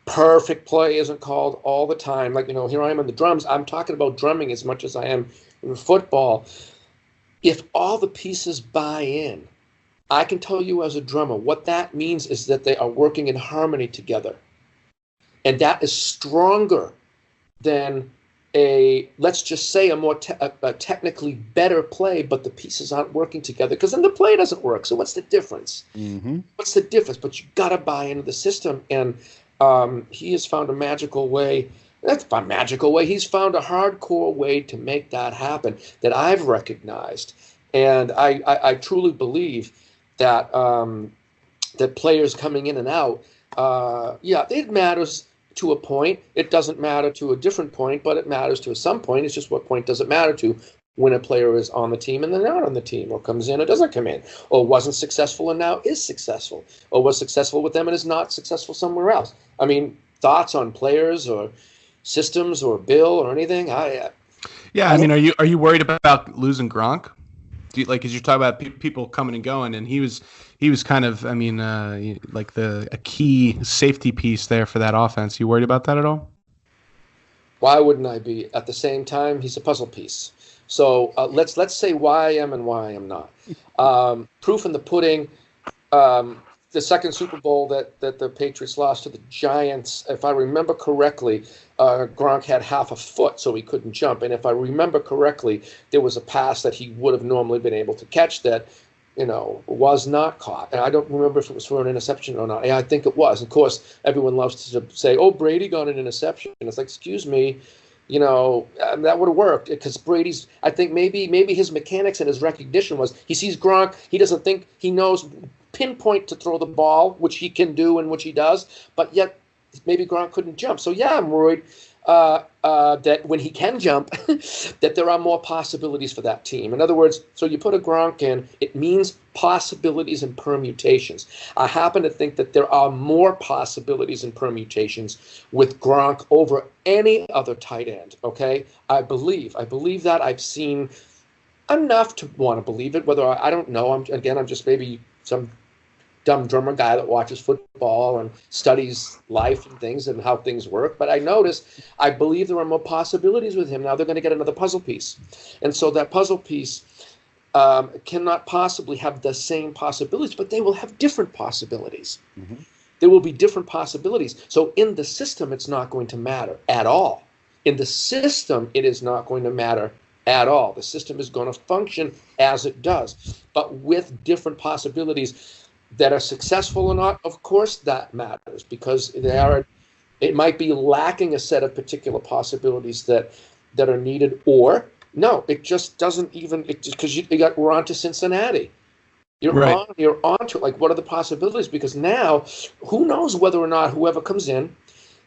Speaker 3: perfect play isn't called all the time, like, here I am on the drums, I'm talking about drumming as much as I am in football. If all the pieces buy in, I can tell you as a drummer, what that means is that they are working in harmony together. And that is stronger than let's just say a technically better play, but the pieces aren't working together, because then the play doesn't work. So what's the difference? What's the difference? But you got to buy into the system, and he has found a magical way. That's a magical way. He's found a hardcore way to make that happen that I've recognized, and I truly believe that that players coming in and out, it matters. To a point, it doesn't matter to a different point, but it matters to some point. It's just what point does it matter to when a player is on the team and then not on the team, or comes in or doesn't come in, or wasn't successful and now is successful, or was successful with them and is not successful somewhere else. I mean, thoughts on players or systems or Bill or anything?
Speaker 1: I mean, are you worried about losing Gronk? Because you're talking about people coming and going, and he was kind of, like a key safety piece there for that offense. You worried about that at all?
Speaker 3: Why wouldn't I be? At the same time, he's a puzzle piece. So let's say why I am and why I am not. Proof in the pudding. The second Super Bowl that the Patriots lost to the Giants, if I remember correctly, Gronk had half a foot, so he couldn't jump. And if I remember correctly, there was a pass that he would have normally been able to catch that, was not caught. And I don't remember if it was for an interception or not. I think it was. Of course, everyone loves to say, "Oh, Brady got an interception." And it's like, excuse me, that would have worked, because Brady's, I think maybe his mechanics and his recognition was, he sees Gronk, he doesn't think, he knows pinpoint to throw the ball, which he can do and which he does, but yet maybe Gronk couldn't jump. So yeah, I'm worried. that when he can jump, that there are more possibilities for that team. In other words, so you put a Gronk in, it means possibilities and permutations. I happen to think that there are more possibilities and permutations with Gronk over any other tight end, okay? I believe that. I've seen enough to want to believe it, whether I don't know. I'm just maybe some dumb drummer guy that watches football and studies life and things and how things work. But I believe there are more possibilities with him. Now they're going to get another puzzle piece. And so that puzzle piece cannot possibly have the same possibilities, but they will have different possibilities. Mm-hmm. There will be different possibilities. So in the system, it's not going to matter at all. In the system, it is not going to matter at all. The system is going to function as it does, but with different possibilities that are successful or not. Of course that matters, because it might be lacking a set of particular possibilities that are needed, or no, it just doesn't even, because we're on to Cincinnati. You're on to, like, what are the possibilities? Because now, who knows whether or not whoever comes in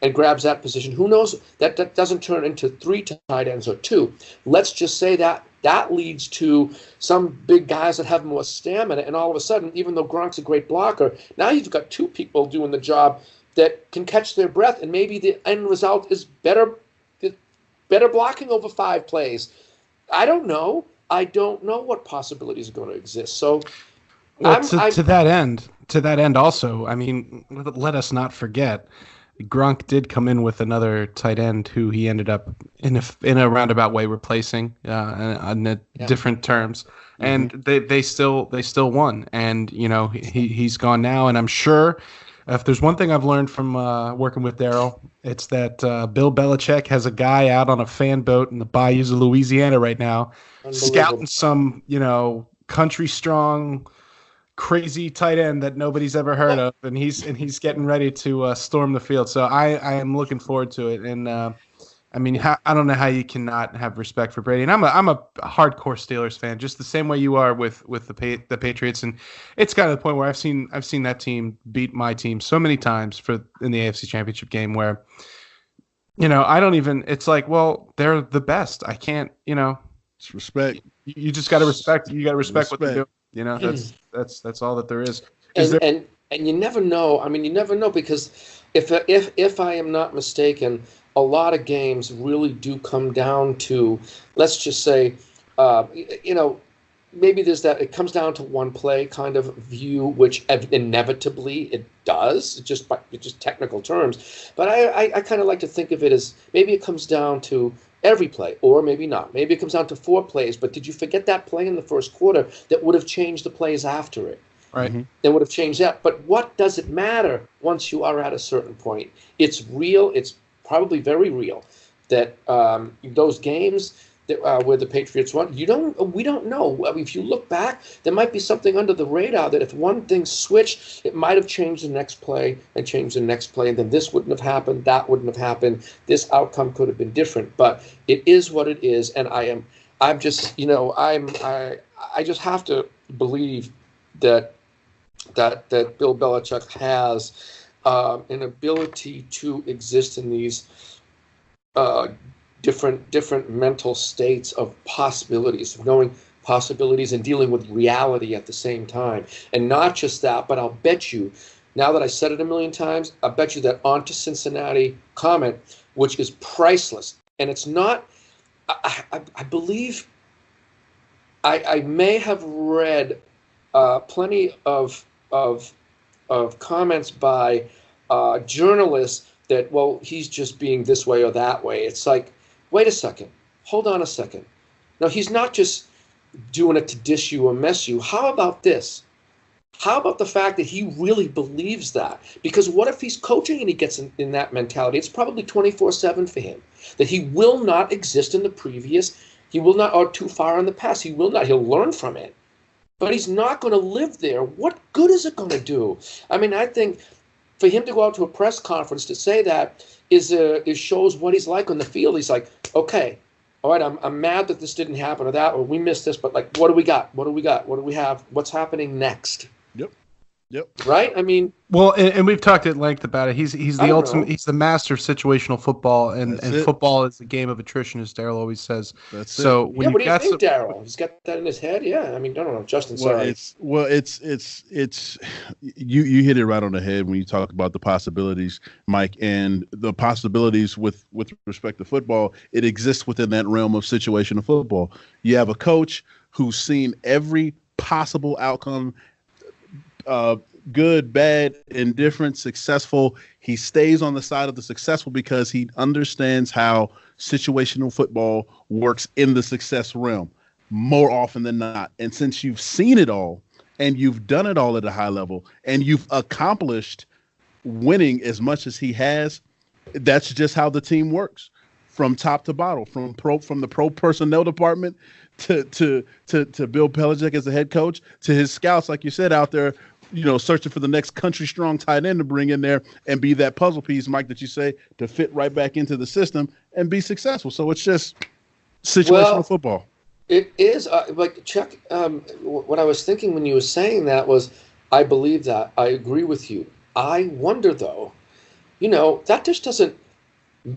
Speaker 3: and grabs that position, who knows, that doesn't turn into 3 tight ends or 2. Let's just say that leads to some big guys that have more stamina, and all of a sudden, even though Gronk's a great blocker, now you've got 2 people doing the job that can catch their breath, and maybe the end result is better blocking over 5 plays. I don't know. I don't know what possibilities are going to exist. So,
Speaker 1: well, to that end, also, I mean, let us not forget, Gronk did come in with another tight end who he ended up in a roundabout way replacing on different terms, and they still won. And he's gone now, and I'm sure if there's one thing I've learned from working with Daryl, it's that Bill Belichick has a guy out on a fan boat in the bayous of Louisiana right now, scouting some country strong, crazy tight end that nobody's ever heard of, and he's getting ready to storm the field. So I am looking forward to it. And I mean, I don't know how you cannot have respect for Brady. And I'm a hardcore Steelers fan, just the same way you are with the Patriots. And it's got to the point where I've seen that team beat my team so many times in the AFC Championship game, where I don't even. It's like, well, they're the best. I can't.
Speaker 2: It's respect.
Speaker 1: You just got to respect. You got to respect what they do. That's all that there is.
Speaker 3: And you never know. I mean, you never know, because if I am not mistaken, a lot of games really do come down to, let's just say, maybe there's that. It comes down to one play kind of view, which inevitably it does. It's just technical terms. But I kind of like to think of it as maybe it comes down to every play, or maybe not. Maybe it comes down to 4 plays, but did you forget that play in the first quarter that would have changed the plays after it?
Speaker 1: Right.
Speaker 3: Mm-hmm. That would have changed that. But what does it matter once you are at a certain point? It's real. It's probably very real that those games that, where the Patriots won, we don't know. I mean, if you look back, there might be something under the radar that if one thing switched, it might have changed the next play and changed the next play, and then this wouldn't have happened, that wouldn't have happened, this outcome could have been different. But it is what it is, and I just have to believe that Bill Belichick has an ability to exist in these different mental states of possibilities, of knowing possibilities and dealing with reality at the same time. And not just that, but I'll bet you, now that I said it a million times, I bet you that "on to Cincinnati" comment, which is priceless. And it's not, I believe, I may have read plenty of comments by journalists that, well, he's just being this way or that way. It's like, wait a second. Hold on a second. No, he's not just doing it to dish you or mess you. How about this? How about the fact that he really believes that? Because what if he's coaching and he gets in that mentality? It's probably 24/7 for him. That he will not exist in the previous. He will not, or too far in the past. He will not. He'll learn from it. But he's not going to live there. What good is it going to do? I mean, I think for him to go out to a press conference to say that is shows what he's like on the field. He's like, okay, all right, I'm mad that this didn't happen or that, or we missed this, but like, what do we got? What do we got? What do we have? What's happening next?
Speaker 2: Yep.
Speaker 3: Right? I mean,
Speaker 1: Well, and we've talked at length about it. He's the ultimate. He's the master of situational football, and football is a game of attrition, as Daryl always says.
Speaker 3: That's so. When what do you think, Daryl? He's got that in his head. Yeah, I mean, no, Justin. Sorry.
Speaker 2: It's you hit it right on the head when you talk about the possibilities, Mike, and the possibilities with respect to football. It exists within that realm of situational football. You have a coach who's seen every possible outcome. Good, bad, indifferent, successful. He stays on the side of the successful because he understands how situational football works in the success realm more often than not. And since you've seen it all and you've done it all at a high level and you've accomplished winning as much as he has, that's just how the team works from top to bottom, from the pro personnel department to Bill Belichick as the head coach to his scouts, like you said, out there, searching for the next country strong tight end to bring in there and be that puzzle piece, Mike, that you say, to fit right back into the system and be successful. So it's just situational football.
Speaker 3: It is Chuck. What I was thinking when you were saying that was, I believe that. I agree with you. I wonder though, that just doesn't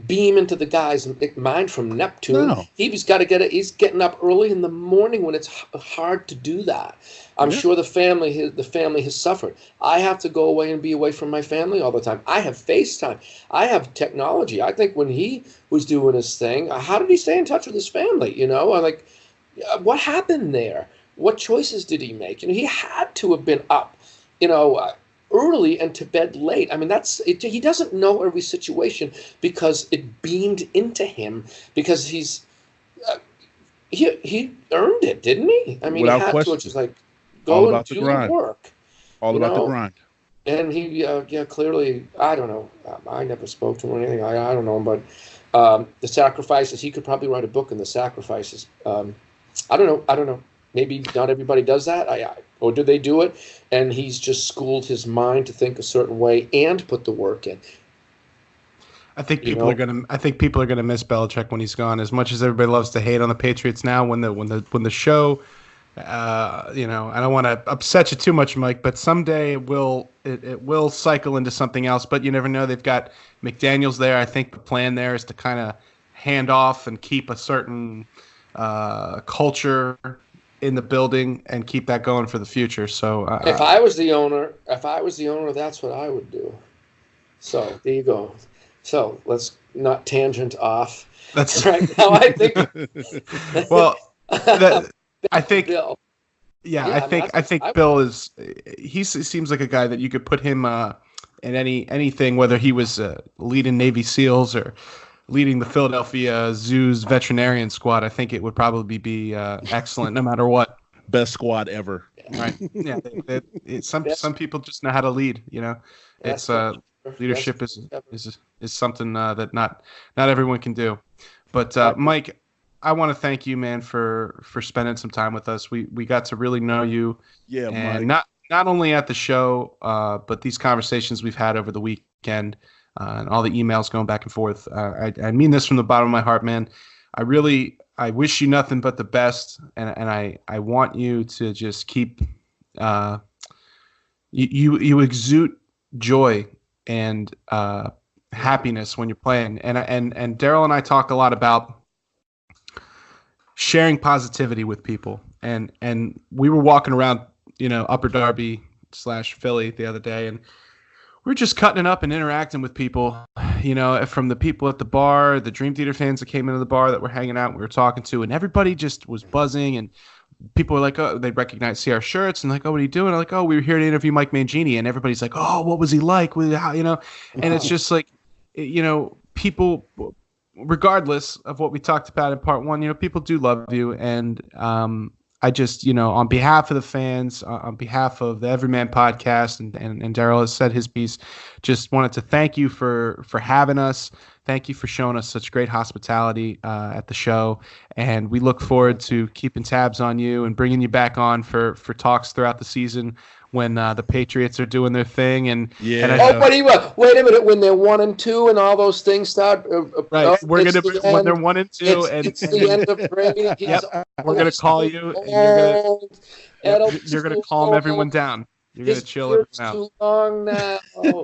Speaker 3: beam into the guy's mind from Neptune. No. He's got to get it. He's getting up early in the morning when it's hard to do that. I'm sure the family has suffered. I have to go away and be away from my family all the time. I have FaceTime. I have technology. I think when he was doing his thing, how did he stay in touch with his family? I'm like, what happened there? What choices did he make? He had to have been up, early and to bed late. I mean, that's it. He doesn't know every situation because it beamed into him because he earned it, didn't he? I mean,
Speaker 2: without
Speaker 3: he had
Speaker 2: question.
Speaker 3: to just go and do the work.
Speaker 2: All about the grind.
Speaker 3: And he, clearly, I don't know. I never spoke to him or anything. I don't know him, but the sacrifices, he could probably write a book on the sacrifices. I don't know. Maybe not everybody does that. Or do they do it? And he's just schooled his mind to think a certain way and put the work in.
Speaker 1: I think people are gonna miss Belichick when he's gone. As much as everybody loves to hate on the Patriots now, when the show, I don't want to upset you too much, Mike, but someday it will cycle into something else. But you never know. They've got McDaniels there. I think the plan there is to kind of hand off and keep a certain culture in the building and keep that going for the future. So
Speaker 3: if I was the owner, that's what I would do. So there you go. So let's not tangent off.
Speaker 1: That's
Speaker 3: right now. I think.
Speaker 1: Well, I think. Bill. Yeah, I think Bill is. He seems like a guy that you could put him in anything, whether he was leading Navy SEALs or leading the Philadelphia Zoo's veterinarian squad. I think it would probably be excellent no matter what.
Speaker 2: Best squad ever.
Speaker 1: Right. Yeah. Some people just know how to lead. It's leadership is something that not everyone can do. But Mike, I want to thank you, man, for spending some time with us. We got to really know you.
Speaker 2: Yeah,
Speaker 1: and Mike. Not only at the show, but these conversations we've had over the weekend. And all the emails going back and forth. I mean this from the bottom of my heart, man. I wish you nothing but the best, and I want you to just keep you exude joy and happiness when you're playing. And Daryl and I talk a lot about sharing positivity with people. And we were walking around, Upper Darby / Philly the other day, and we're just cutting it up and interacting with people, from the people at the bar, the Dream Theater fans that came into the bar that we're hanging out, we were talking to, and everybody just was buzzing, and people were like, oh, they see our shirts, and like, oh, what are you doing? And like, oh, we were here to interview Mike Mangini, and everybody's like, oh, what was he like? How, and it's just like, people, regardless of what we talked about in part one, people do love you, and I just, on behalf of the fans, on behalf of the Everyman podcast, and Daryl has said his piece, just wanted to thank you for having us. Thank you for showing us such great hospitality at the show. And we look forward to keeping tabs on you and bringing you back on for talks throughout the season when the Patriots are doing their thing. And
Speaker 3: wait a minute, when they're 1-2 and all those things start.
Speaker 1: Right, we're gonna when they're 1-2,
Speaker 3: it's the end of Brady.
Speaker 1: Yep. We're gonna call you, and you're gonna calm everyone down. You're going to chill it out.
Speaker 3: Too long now. No.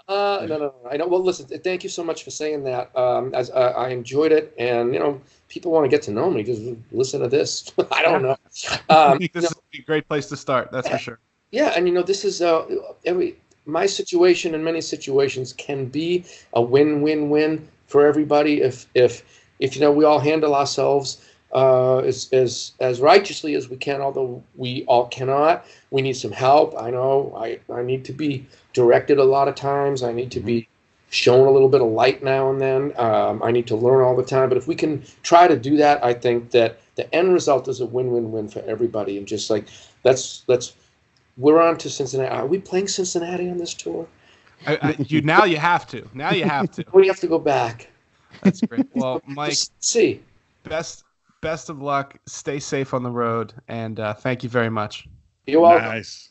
Speaker 3: I know. Well, listen, thank you so much for saying that. As I enjoyed it, and people want to get to know me. Just listen to this. I don't know.
Speaker 1: This is a great place to start. That's for sure.
Speaker 3: Yeah, and this is my situation and many situations can be a win-win-win for everybody if we all handle ourselves as righteously as we can, although we all cannot. We need some help. I know I need to be directed a lot of times. I need to be shown a little bit of light now and then. I need to learn all the time. But if we can try to do that, I think that the end result is a win-win-win for everybody. And just like let's we're on to Cincinnati. Are we playing Cincinnati on this tour?
Speaker 1: Now you have to. Now you have to.
Speaker 3: We have to go back.
Speaker 1: That's great. Well, Mike,
Speaker 3: see.
Speaker 1: Best of luck. Stay safe on the road, and thank you very much.
Speaker 3: You're welcome.
Speaker 2: Nice.